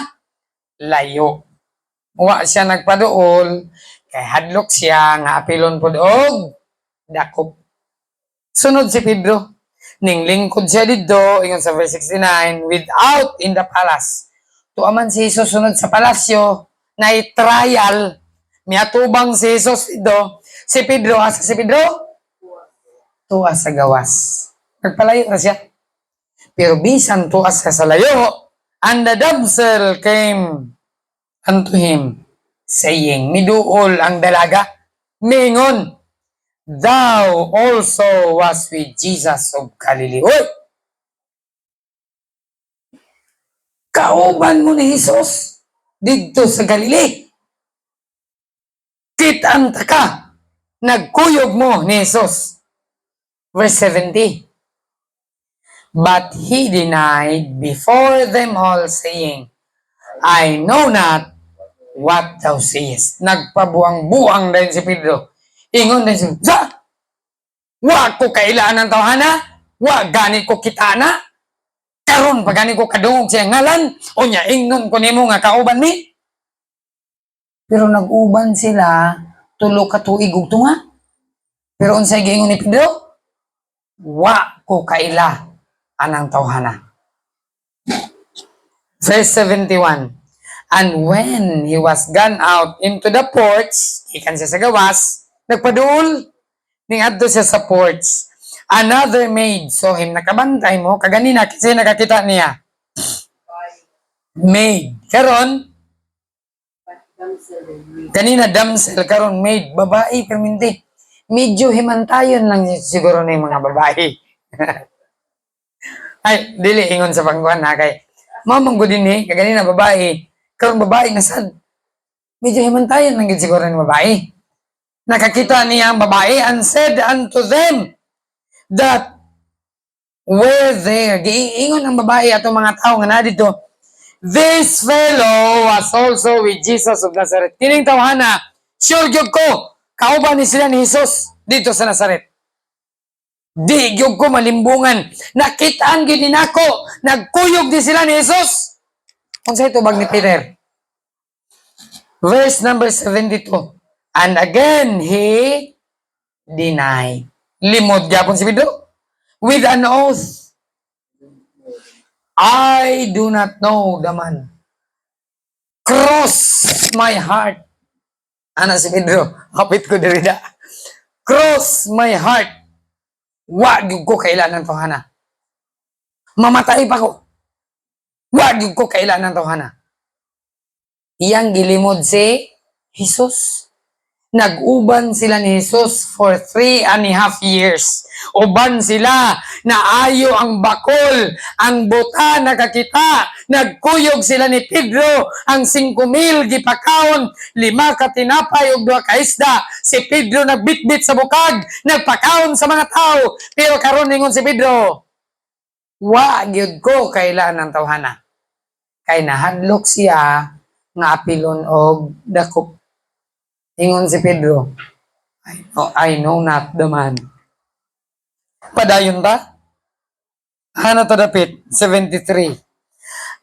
layo. Wa siya nagpaduol, kay hadlok siya nga apilon pod og dakop. Sunod si Pedro. Ning lingkod siya didto, ingon sa verse 69, without in the palace, tuaman si Jesus sunod sa palasyo, na trial, miatubang si Jesus dito, si Pedro, asa si Pedro? Tuwa sa gawas. Nagpalayo na siya. Pero bisan tuwa sa layo, and the damsel came unto him, saying, miduol ang dalaga, mingon, thou also was with Jesus of Galilee. Uy! Kauban mo ni Jesus dito sa Galilee. Kitaan ta ka. Nagkuyog mo ni Jesus. Verse 70. But he denied before them all, saying, I know not what thou sayest. Nagpabuang-buang din si Pedro. Ingon din siya, wa ko kailaan ng tawhana, wa gani ko kitana, karon pa gani ko kadungog siya ngalan, o nya ingnon ko nimo nga kauban mi. Pero nag-uban sila, tulo ka tuig ug tunga. Pero unsay giingon ni Pedro? Wa ko kaila anang tawhana. Verse 71. And when he was gone out into the porch, ikan siya sa gawas, nagpaduol, ning adto siya sa porch. Another maid saw him, nakabantay mo, kaganina kasi nakakita niya. Maid. Karon, kanina damsel, karon maid, babae, perminti. Medyo himantayon lang siguro na yung mga babae. Ay, dili, ingon sa pangkuhan na kay, mamang din eh, kaganina babae, karon babae na sad. Medyo himantayon lang siguro ng babae. Nakakita niya ang babae and said unto them that were there. Giingon ang babae at mga tao nga na dito, this fellow was also with Jesus of Nazareth. Kining tawhana, sure gyud ko, kauban ni sila ni Jesus dito sa Nazareth. Di gyud ko malimbungan. Nakitaan gyud ni nako, nagkuyog di sila ni Jesus. Unsay tubag ni Peter? Verse number 72. And again he denied. Limod gyapon si Pedro with an oath. I do not know the man. Cross my heart. Ana si Pedro, kapit ko diri da. Cross my heart. Wa gyud ko kailangan tawhana. Mamatay pa ko. Wa gyud ko kailangan tawhana. Iyang gilimod si Jesus. Nag-uban sila ni Jesus for 3.5 years. Uban sila na ayo ang bakol, ang buta nakakita. Nagkuyog sila ni Pedro, ang 5,000 gipakaon, 5 ka tinapay ug 2 ka isda. Si Pedro nagbitbit sa bukag, nagpakaon sa mga tao. Pero karon ningon si Pedro, wa gyud ko kailangan ng tawhana. Kay nahadlok siya nga apilon og dakop. Ingon si Pedro, I know not the man. Padayon ta? Ano to dapit? 73.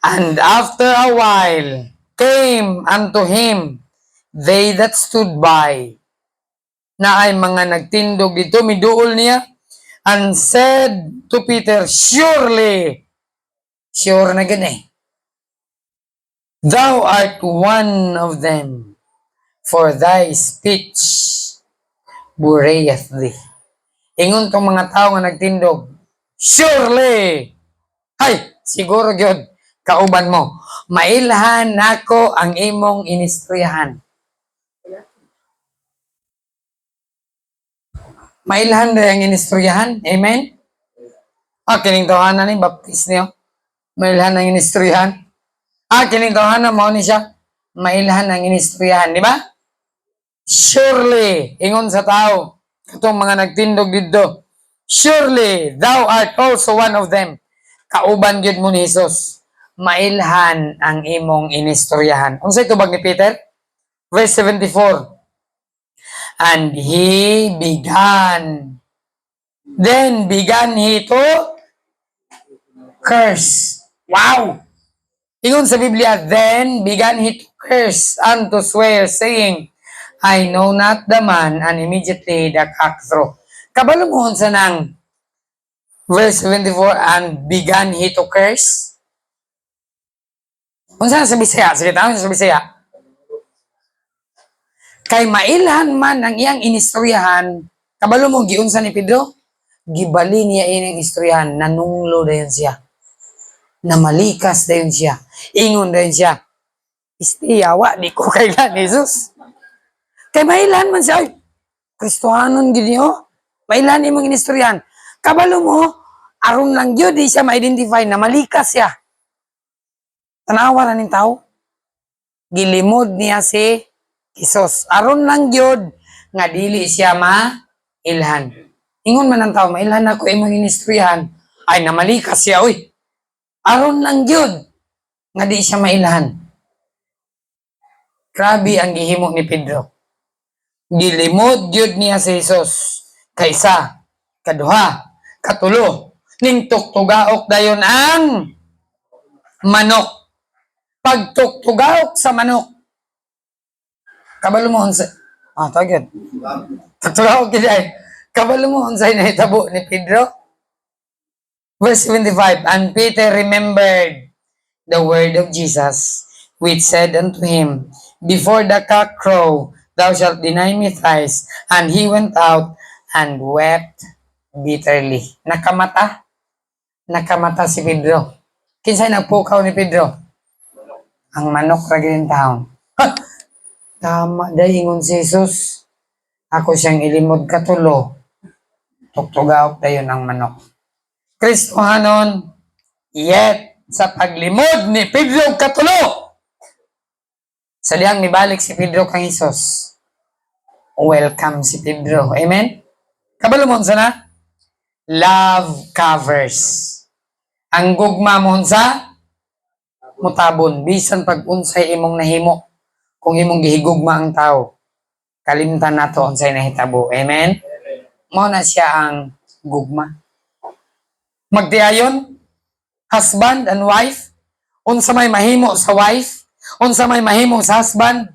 And after a while, came unto him they that stood by, na ay mga nagtindog dito, miduol niya, and said to Peter, surely, sure na gani, thou art one of them, for thy speech burayeth thee. Ingon tong mga tao nga nagtindog, surely, hay, siguro gyud kauban mo, mailhan nako ang imong inistoryahan. Mailhan na ang inistoryahan, amen? Kining tawhanan ni baptis niyo, mailhan ang inistoryahan. Kining tawhanan mao ni siya, mailhan ang inistoryahan, di ba? Surely, ingon sa tao, katong mga nagtindog dito, surely, thou art also one of them. Kauban gyud mo ni Jesus. Mailhan ang imong inistoryahan. Unsay tubag ni Peter? Verse 74. And he began. Then began he to curse. Wow! Ingon sa Biblia, then began he to curse and to swear, saying, I know not the man, and immediately the cock crow. Kabalo mo sa nang verse 74, and began he to curse? Unsa sa Bisaya? Sige, tawon sa Bisaya. Kay mailhan man ang iyang inistoryahan, kabalo mo giunsa ni Pedro? Gibali niya ining istoryahan, nanunglo dayon siya. Namalikas dayon siya. Ingon dayon siya. Istiyawa, di ko kailan, Jesus. Kay mailhan man siya, Kristohanon gid niyo. Mailhan imong inistoryahan. Kabalo mo, aron lang gyud di siya ma-identify na malikas siya. Tanawa na ning tao. Gilimod niya si Jesus. Aron lang gyud nga dili siya mailhan. Ingon man ang tao, mailhan ako imong inistoryahan. Ay namalikas siya, oy. Aron lang gyud nga di siya mailhan. Grabe ang gihimo ni Pedro. Gilimod gyud niya si Jesus. Kaysa, kaduha, katulo, ning tuktugaok dayon ang manok. Pagtuktugaok sa manok. Kabalo mo unsay tagad. Tuktugaok gid ay. Kabalo mo unsay nahitabo ni Pedro? Verse 75, and Peter remembered the word of Jesus, which said unto him, before the cock crow, thou shalt deny me thrice. And he went out and wept bitterly. Nakamata si Pedro. Kinsay nagpukaw ni Pedro? Ang manok ra gyud taon. Tama day ingon si Jesus. Ako siyang ilimod katulo. Tuktugaok dayon ang manok. Kristohanon, yet sa paglimod ni Pedro katulo. Sa diyang nibalik si Pedro kang Jesus. Welcome si Pedro. Amen? Kabalo mo na? Love covers. Ang gugma mo sa mutabon. Bisan pag unsay imong nahimo. Kung imong gihigugma ang tao. Kalimtan nato unsay nahitabo. Amen? Mao na siya ang gugma. Magtiayon, husband and wife, unsa may mahimo sa wife, unsa may mahimo sa husband,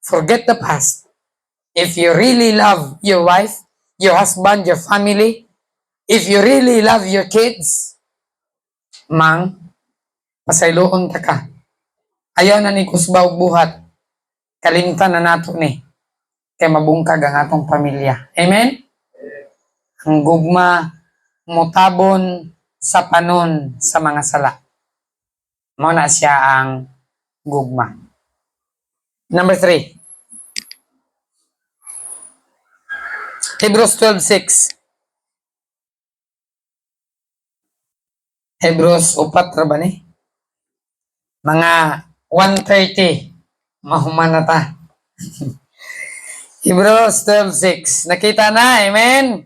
forget the past. If you really love your wife, your husband, your family, if you really love your kids, pasayloon ta ka. Ayaw na ni kusbaw buhat. Kalimtan na nato ni. Kay mabungkag ang atong pamilya. Amen? Ang gugma, mutabon sa panon sa mga sala. Mao na siya ang gugma. Number 3. Hebrews 12:6. Hebrews 4 ra ba ni? Mga 1:30. Mahuman na ta. Hebrews 12:6. Nakita na, amen?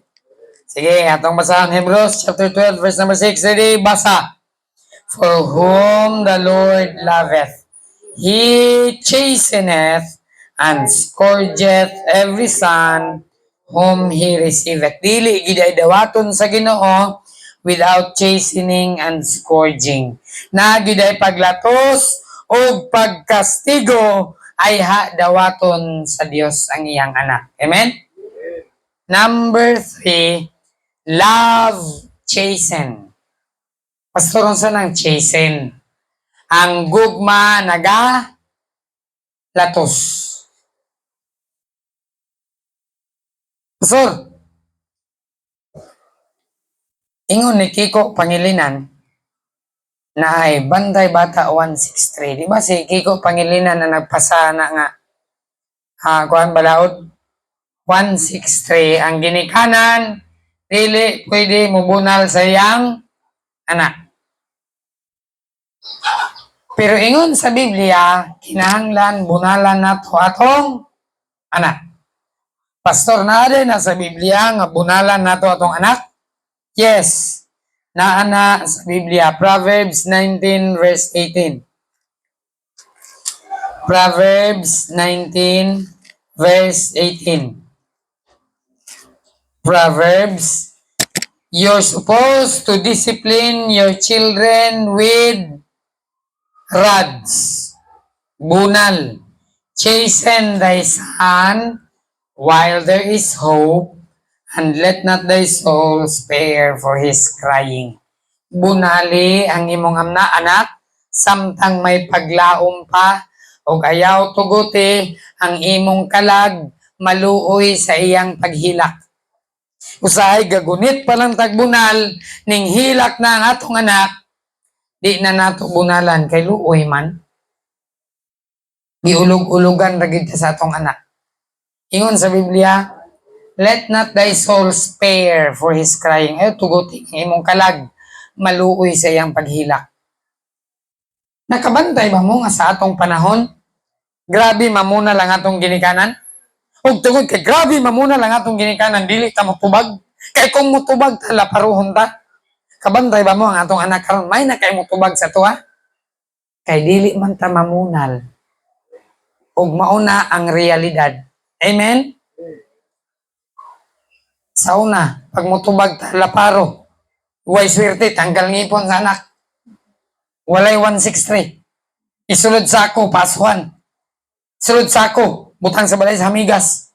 Sige, atong basahan Hebrews chapter 12 verse number 6. Ready? Basa. For whom the Lord loveth, He chasteneth and scourgeth every son whom He receiveth. Dili gid ay dawaton sa Ginoo without chastening and scourging. Na gid ay paglatos o pagkastigo ay dawaton sa Dios ang iyang anak. Amen? Number 3, love chasten. Pastor, unsa nang chasten? Ang gugma latos. Pastor, ingon ni Kiko Pangilinan na ay Bantay Bata 163. Di ba si Kiko Pangilinan na nagpasa na nga kuan balaod 163 ang ginikanan dili pwede mubunal sa iyang anak. Pero ingon sa Biblia, kinahanglan bunalan nato atong anak. Pastor, naade na sa Biblia nga bunalan nato atong anak? Yes. Naana sa Biblia, Proverbs 19 verse 18. Proverbs 19 verse 18. Proverbs, you're supposed to discipline your children with rods, bunal. Chasten thy son while there is hope, and let not thy soul spare for his crying. Bunali ang imong anak samtang may paglaom pa, og ayaw tuguti ang imong kalag, maluoy sa iyang paghilak. Usahay gagunit pa lang tagbunal, ning hilak na ang atong anak, di na nato bunalan, kay luoy man. Giulog-ulogan ra gid sa atong anak. Ingon sa Biblia, let not thy soul spare for his crying. Ayaw tuguti ang imong kalag, maluoy sa iyang paghilak. Nakabantay ba mo nga sa atong panahon? Grabe mamuna lang atong ginikanan? Ug tungod kay grabe mamuna lang atong ginikanan, dili ta motubag. Kay kung motubag ta laparuhon ta. Kabantay ba mo ang atong anak karon? May na kay motubag sa tuwa? Kay dili man ta mamunal. Ug mauna ang realidad. Amen? Sa una, pag motubag ta laparo, way swerte, tanggal ngipon sa anak. Walay 163. Isulod sa ako, pasuhan. Sulod sa ako, butang sa balay sa hamigas.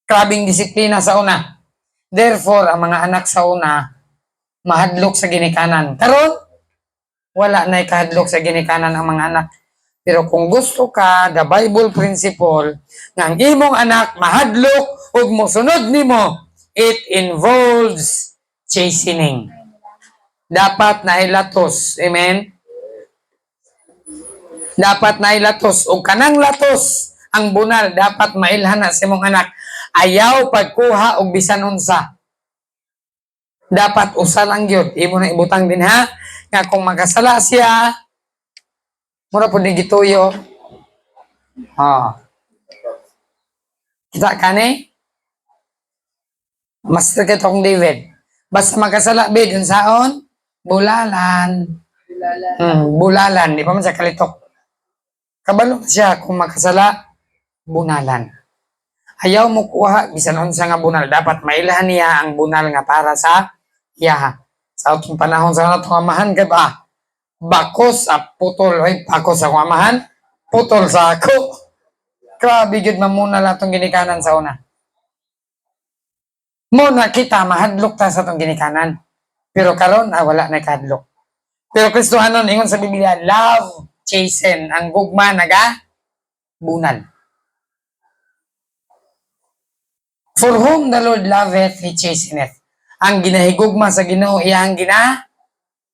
Krabing disiplina sa una. Therefore, ang mga anak sa una, mahadlok sa ginikanan. Karon, wala na ikahadlok sa ginikanan ang mga anak. Pero kung gusto ka, the Bible principle, nga ang imong anak mahadlok ug mosunod nimo, it involves chastening. Dapat na ilatos. Amen? Dapat na ilatos. O kanang latos, ang bunal, dapat mailhana sa imong anak. Ayaw pagkuha og bisan unsa. Dapat usa lang gyud. Imo na ibutang din ha. Nga kung makasala siya, mura po ni gituyo. Kita ka ni? Master ka tong David. Basta makasala, bid, yun saon? Bulalan. Bulalan. Di pa man siya kalitok. Kabalo siya kung makasala, bunalan. Ayaw mo kuha, bisan unsa nga bunal. Dapat mailahan niya ang bunal nga para sa iyaha. Sa atong panahon sa atong amahan, kay ba? Bakos sa putol. Ay, bakos sa akong amahan, putol sa ako. Grabe gid mamunal atong ginikanan sa una. Muna kita, mahadlok ta sa atong ginikanan. Pero karon wala na kahadlok. Pero Kristohanon, ingon sa Biblia, love, chasten, ang gugma naga bunal. For whom the Lord loveth, He chasteneth. Ang ginahigugma sa Ginoo, iyang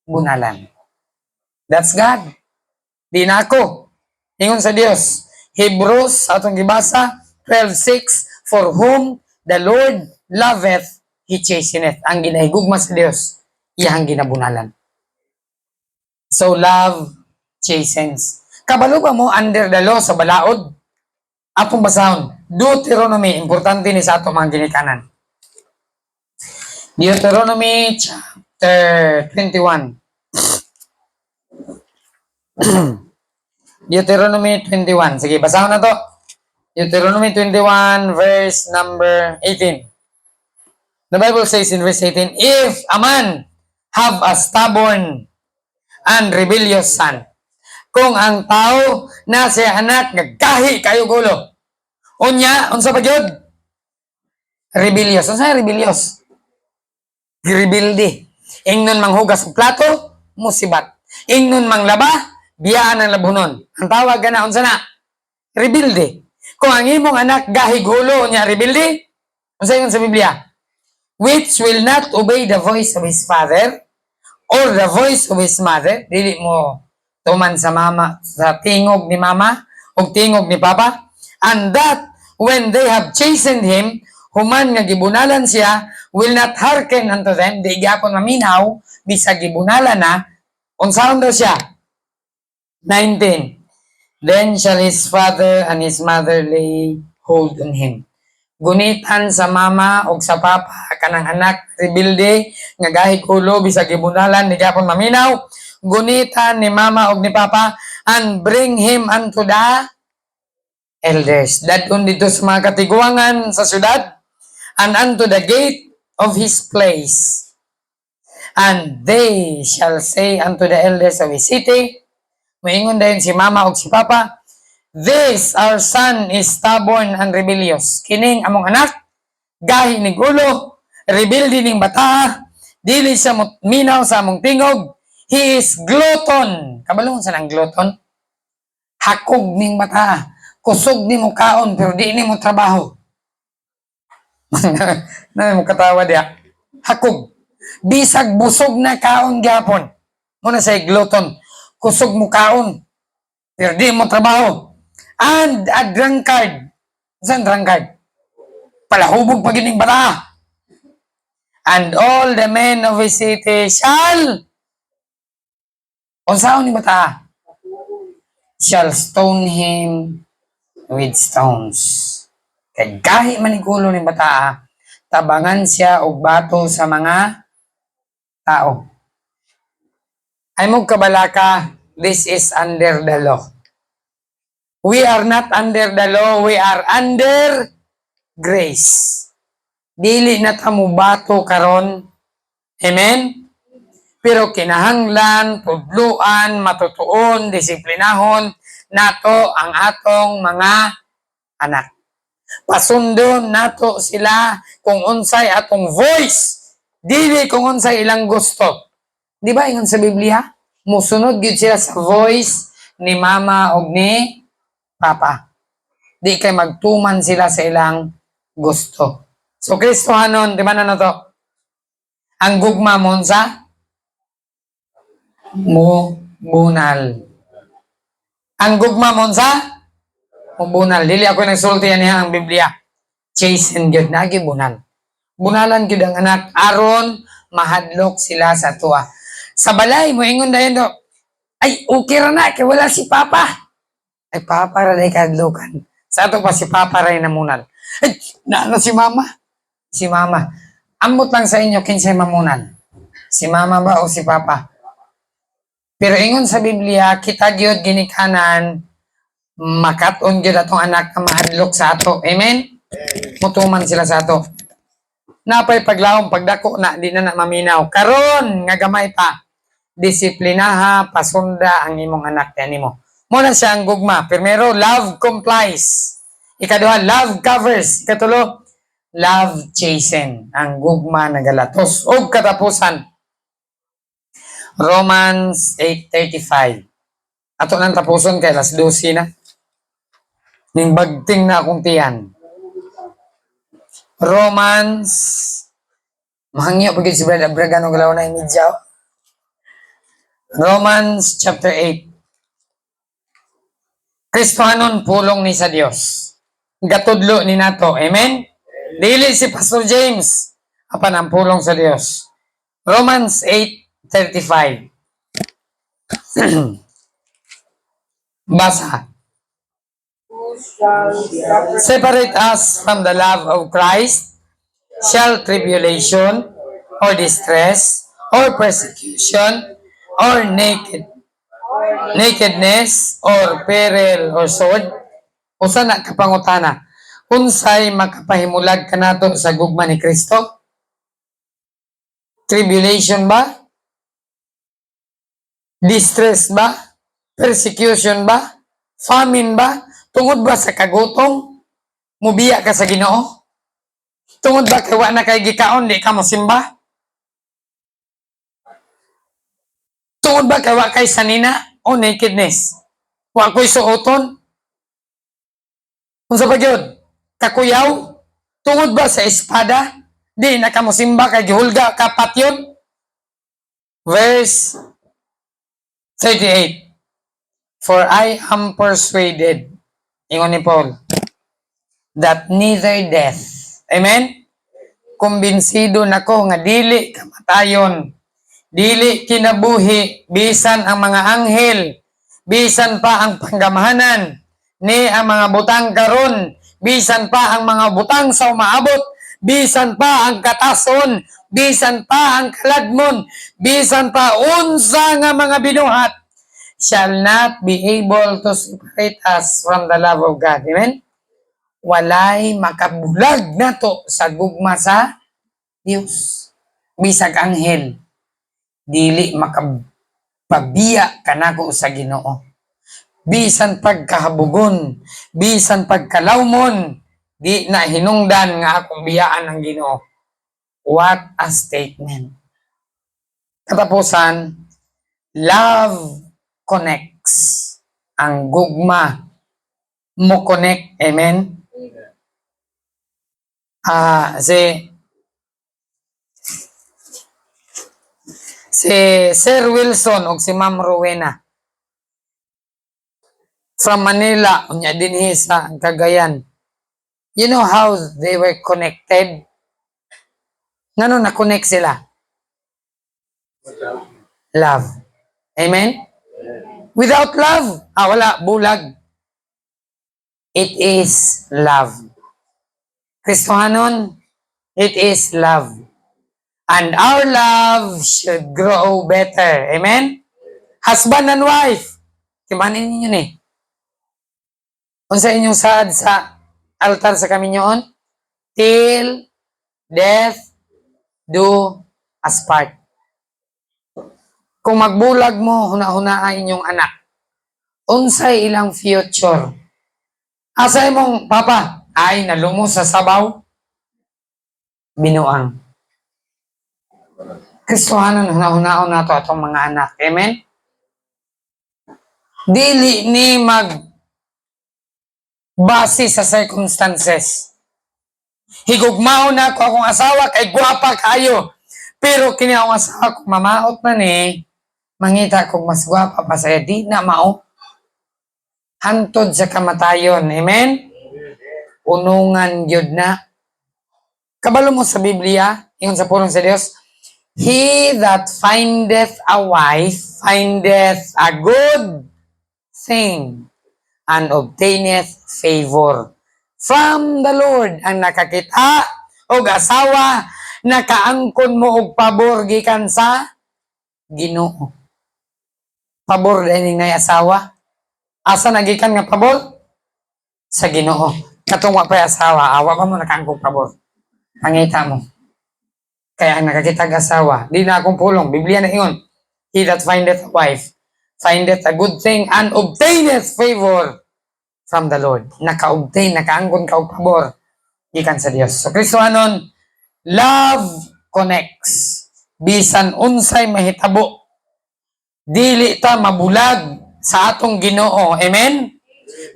bunalan. That's God. Di na ako. Ingon sa Dios, Hebrews, atong gibasa, 12:6, for whom the Lord loveth, He chasteneth. Ang ginahigugma sa Dios, iyang ginabunalan. So love chastens. Kabalo ba mo under the law sa balaod? Atong basahon, Deuteronomy, importante ni sa ato mga ginikanan. Deuteronomy chapter 21. Deuteronomy 21. Sige, basahon na to. Deuteronomy 21 verse number 18. The Bible says in verse 18, if a man have a stubborn and rebellious son, kung ang tao na siya anak nagkahi kayo gulo, unya, unsa ba gyud? Rebellious. Unsa rebellious? Girebilde. Ingnon manghugas og plato, musibat. Ingnon manglaba, biyaan ang labunon. Ang tawag na, unsa na? Rebelde. Kung ang imong anak gahi gulo, unya rebelde, unsa ingon sa Biblia? Which will not obey the voice of his father or the voice of his mother, dili mo tuman sa mama, sa tingog ni mama o tingog ni papa, and that when they have chastened him, human nga gibunalan siya, will not hearken unto them, di gyapon maminaw, bisag gibunalan na, unsaon daw siya? 19. Then shall his father and his mother lay hold on him. Gunitan sa mama o sa papa kanang anak rebelde nga gahi kulo bisag gibunalan di gyapon maminaw, gunitan ni mama o ni papa and bring him unto the elders. Dadun dito sa mga katiguangan sa syudad and unto the gate of his place. And they shall say unto the elders of his city, moingon dayon si mama o si papa, this our son is stubborn and rebellious. Kining among anak, gahi ni gulo, rebelde ning bata, dili siya minaw sa among tingog, He is glutton. Kabalong sa nang glutton? Hakog ning mata. Kusog ni mo kaon, pero di ni mo trabaho. Na mo katawa diya. Hakog. Bisag busog na kaon gyapon. Muna sa glutton. Kusog mo kaon, pero di mo trabaho. And a drunkard. Saan drunkard? Palahubog pa gining bata. And all the men of his city shall, unsaon ni bata? Shall stone him with stones. Kay gahi manigulo ni bata, tabangan siya og bato sa mga tao. Ay mo kabalaka, this is under the law. We are not under the law, we are under grace. Dili na ta mo bato karon. Amen? Pero kinahanglan, tudluan, matutuon, disiplinahon nato ang atong mga anak. Pasundon nato sila kung unsay atong voice, dili kung unsay ilang gusto. Di ba ingon sa Biblia? Musunod gyud sila sa voice ni mama o ni papa. Di kay magtuman sila sa ilang gusto. So Kristohanon, di ba na to? Ang gugma mo sa bunal. Ang gugma mo sa bunal. Dili ako nagsulti niya ang Biblia. Chasten gyud na bunal. Bunalan gyud ang anak aron mahadlok sila sa tuwa. Sa balay mo ingon dayon do. Ay okay ra na kay wala si papa. Ay papa ra day kadlokan. Sa ato pa si papa ra namunal. Ay na si mama. Si mama. Amot lang sa inyo kinsay mamunan. Si mama ba o si papa? Pero ingon sa Biblia, kita gyud ginikanan makat-on gyud atong anak nga mahadlok sa ato. Amen? Mutuman sila sa ato. Napay paglawom pagdako na di na maminaw. Karon nga gamay pa. Disiplinaha, pasunda ang imong anak yan nimo. Muna siya ang gugma. Primero, love complies. Ikaduha, love covers. Ikatulo, love chasten. Ang gugma nagalatos. O katapusan. Romans 8:35. Ato nang tapuson kay alas 12 na. Ning bagting na akong tiyan. Romans mahangyo pagid si Brad Abragano galaw na imidyaw. Romans chapter 8. Kristohanon pulong ni sa Dios. Gatudlo ni nato. Amen? Dili si Pastor James. Apan ang pulong sa Dios. Romans 8:35. Basa. Separate us from the love of Christ, shall tribulation, or distress, or persecution, or nakedness, or peril, or sword. Usa na kapangutana. Unsay makapahimulag kanato sa gugma ni Kristo? Tribulation ba? Distress ba? Persecution ba? Famine ba? Tungod ba sa kagutong? Mubiya ka sa Ginoo? Tungod ba kay wa na kay gikaon di ka mosimba? Tungod ba kay wa kay sanina o nakedness? Wa ko'y suoton? Unsa ba gyud? Kakuyaw? Tungod ba sa espada? Di na ka mosimba kay gihulga ka patyon? Verse 38. For I am persuaded, ingon ni Paul, that neither death, amen? Kumbinsido nako nga dili kamatayon, dili kinabuhi, bisan ang mga anghel, bisan pa ang panggamahanan, ni ang mga butang karon, bisan pa ang mga butang sa umaabot, bisan pa ang katason, bisan pa ang kaladmon, bisan pa unsa nga mga binuhat, shall not be able to separate us from the love of God. Amen? Walay makabulag nato sa gugma sa Dios. Bisag anghel, dili makapabiya kanako sa Ginoo. Bisan pagkahabugon, bisan pagkalawmon, di na hinungdan nga akong biyaan ng Ginoo. What a statement. Katapusan, Love connects. Ang gugma mo connect. Amen? Si Sir Wilson o si Ma'am Rowena from Manila, unya din sa Cagayan. You know how they were connected? Ngano na-connect sila? Love. Amen? Without love, wala, bulag. It is love. Kristohanon, it is love. And our love should grow better. Amen? Husband and wife. Kimanin ninyo ni. Unsa inyong saad sa altar sa kaminyoon? Till death do us part. Kung magbulag mo, huna-hunaan inyong anak. Unsay ilang future? Asay mong, Papa, ay nalungo sa sabaw? Binuang. Kristohanon, huna-hunaon na to atong mga anak. Amen? Dili ni base sa circumstances. Higugmao na ako akong asawa kay gwapa kayo. Pero kini akong asawa kung mamaot na ni, mangita kong mas gwapa pa saya, di na mao. Hantod sa kamatayon. Amen? Unungan yun na. Kabalo mo sa Biblia, ingon sa pulong sa Dios, he that findeth a wife findeth a good thing and obtaineth favor from the Lord. Ang nakakita og asawa, nakaangkon mo og pabor gikan sa Ginoo. Pabor dining ngay asawa. Asa nagikan nga pabor? Sa Ginoo. Katong wa pay asawa, awa pa mo nakaangkon pabor. Pangita mo. Kaya ang nakakitag asawa, di na akong pulong. Biblia na ingon, he that findeth a wife findeth a good thing and obtaineth favor from the Lord. Naka-obtain, nakaangkon ka og pabor gikan sa Dios. So Kristohanon, love connects. Bisan unsay mahitabo, dili ta mabulag sa atong Ginoo. Amen?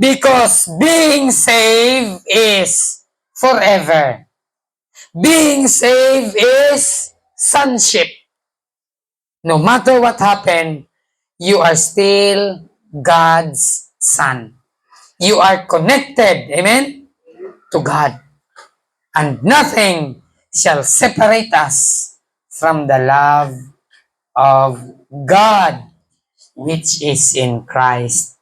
Because being saved is forever. Being saved is sonship. No matter what happened, you are still God's son. You are connected, amen, to God. And nothing shall separate us from the love of God, which is in Christ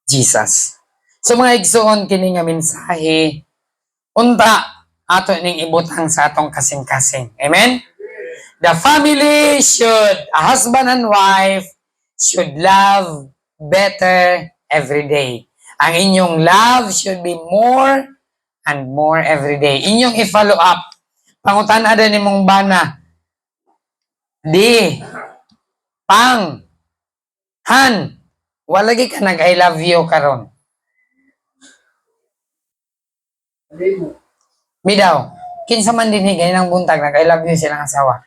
Jesus. So mga igsoon, kini nga mensahe, unta, ato ning ibutang sa atong kasing-kasing. Amen? The family should, a husband and wife, should love better every day. Ang inyong love should be more and more every day. Inyong i-follow up. Pangutan ada ni mong bana. Di. Pang. Han. Walagi ka nag I love you karon. Midaw. Kinsa man din higay ng buntag nag I love you silang asawa.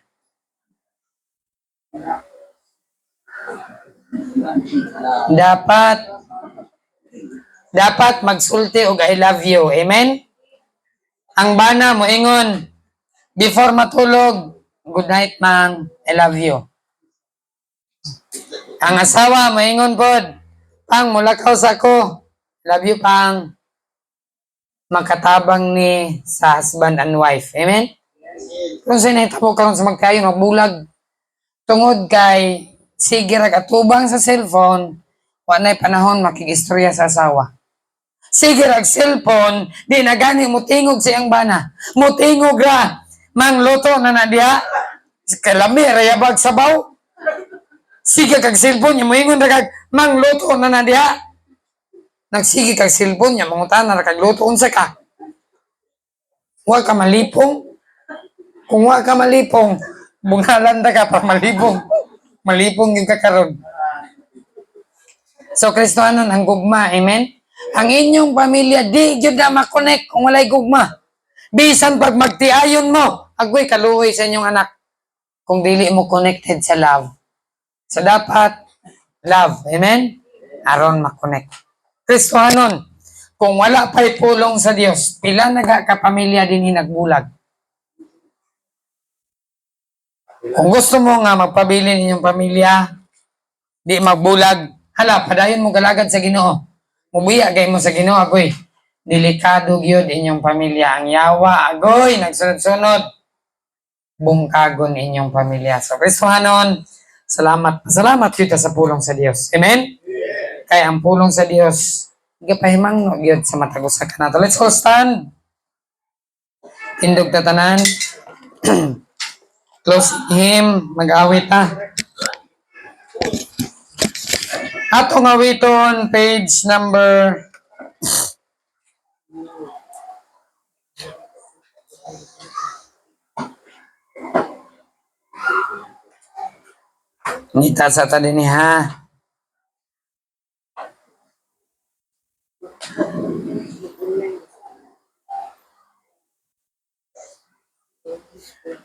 Dapat magsulti og I love you. Amen? Ang bana mo ingon, before matulog, good night man, I love you. Ang asawa mo ingon pod, pang mulakaw sa ko, love you pang. Magkatabang ni sa husband and wife. Amen? Kung sinitabo karon sa magkayon, magbulag, tungod kay sige ra atubang sa cellphone, wa nay panahon makigistorya sa asawa. Sige rag cellphone, di na gani mo tingog siyang bana. Mo tingog ra, mangluto na na diha. Kalami rayabag sabaw. Sige kag cellphone nya moingon ra kag mangluto na na diha. Nagsige kag cellphone nya mangutan ra kag luto unsa ka? Wa ka malipong. Kung wa ka malipong, bungalan ta ka pa malipong. Malipong yung kakaroon. So, Kristohanon, ang gugma, amen? Ang inyong pamilya, di yun na makonect kung walay gugma. Bisan pag magtiayon mo, agoy kaluoy sa inyong anak. Kung dili mo connected sa love. So dapat love. Amen? Aron makonect. Kristohanon, kung wala pa'y pulong sa Dios, pila nagkapamilya din hinagbulag. Kung gusto mo nga magpabilin inyong pamilya, di magbulag, hala, padayon mo galagad sa Ginoo. Mubuya gay mo sa Ginoo, agoy. Delikado gyud inyong pamilya. Ang yawa, agoy, nagsunod-sunod. Bungkagon inyong pamilya. So, Kristohanon, salamat kita sa pulong sa Dios. Amen? Kaya ang pulong sa Dios, gapahimang no gyud sa matag usa ka nato. Let's all stand. Tindog tatanan. Close him, mag-awit ta. Atong awiton, page number 'Nita sa ta dinhi ha.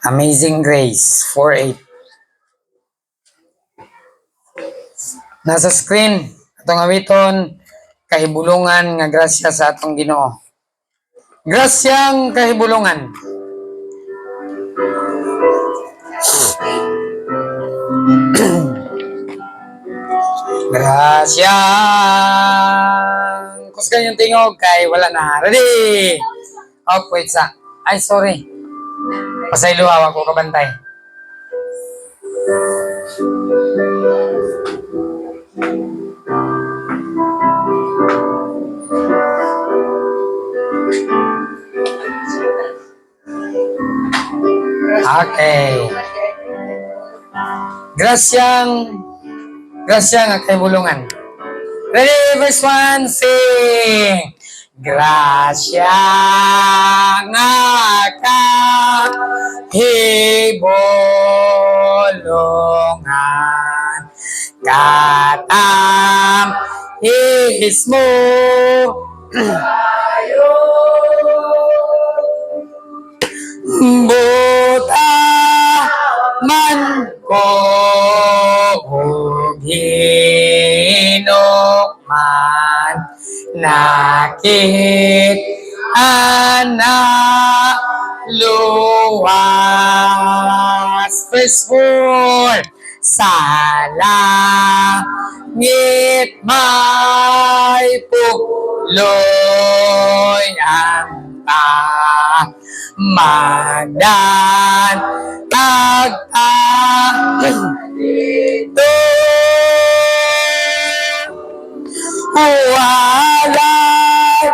Amazing Grace 4:8. Nasa screen atong awiton, kahibulungan nga grasya sa atong Ginoo. Grasyang kahibulungan. Grasyang kusgan yung tingog kay wala na. Ready? Oh, wait sa. Ay, sorry. Pasaylo ako kabantay. Okay. Grasyang kahibulungan. Ready, verse 1, sing! Grasya nga kahibulungan katam ismo buta man ko hinukman nakit anak luwas. Verse 4, sa langit may puloy ang magdan dito walay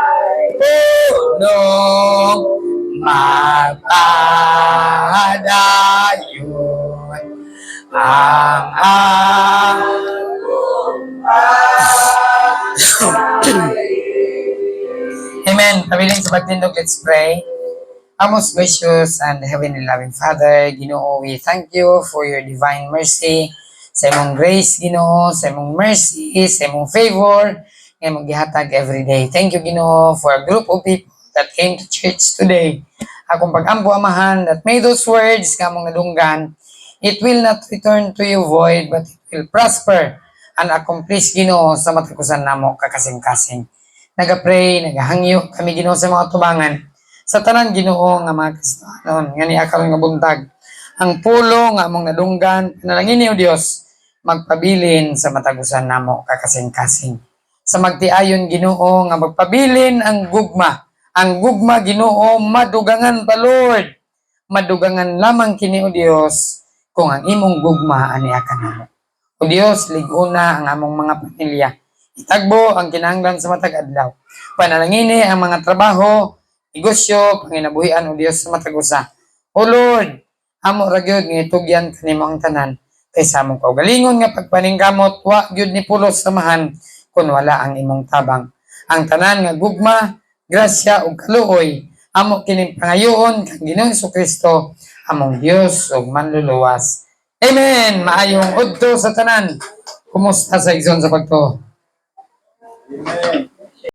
punong magpadayon ang Amen. Pabiling sa pagtindog, let's pray. Our most gracious and heavenly loving Father, Ginoo, we thank you for your divine mercy, sa imong grace, Ginoo, sa imong mercy, sa imong favor, nga imong gihatag every day. Thank you, Ginoo, for a group of people that came to church today. Akong pag-ampo, Amahan, that may those words nga mong nadunggan, it will not return to you void, but it will prosper and accomplish, Ginoo, sa matakusan namo kakasing-kasing. Nagapray, nagahangyo kami, Ginoo, sa mga tubangan, sa tanan, Ginoo, nga mga Kristohanon, nga niakal nga buntag, ang pulo nga among nadunggan, panalangin niyo Dios, magpabilin sa matagusan namo kakasing-kasing. Sa magtiayon, Ginoo, nga magpabilin ang gugma, Ginoo, madugangan pa, Lord, madugangan lamang kini o Dios, kung ang imong gugma aniya kanamo. O Dios, liguna ang among mga pamilya, itagbo ang kinahanglan sa matag adlaw, panalangini ang mga trabaho, negosyo, panginabuhian o Dios sa matagusa. O Lord, amo ra gyud nga itugyan kanimo ang tanan kaysa among kaugalingon nga pagpaningkamot wa gyud ni pulos samahan kun wala ang imong tabang. Ang tanan nga gugma, grasya ug kaluoy amo kini pangayoon kang Ginoong Jesucristo among Dios ug manluluwas. Amen. Maayong udto sa tanan. Kumusta sa igsoon sa pagtuo? Amen.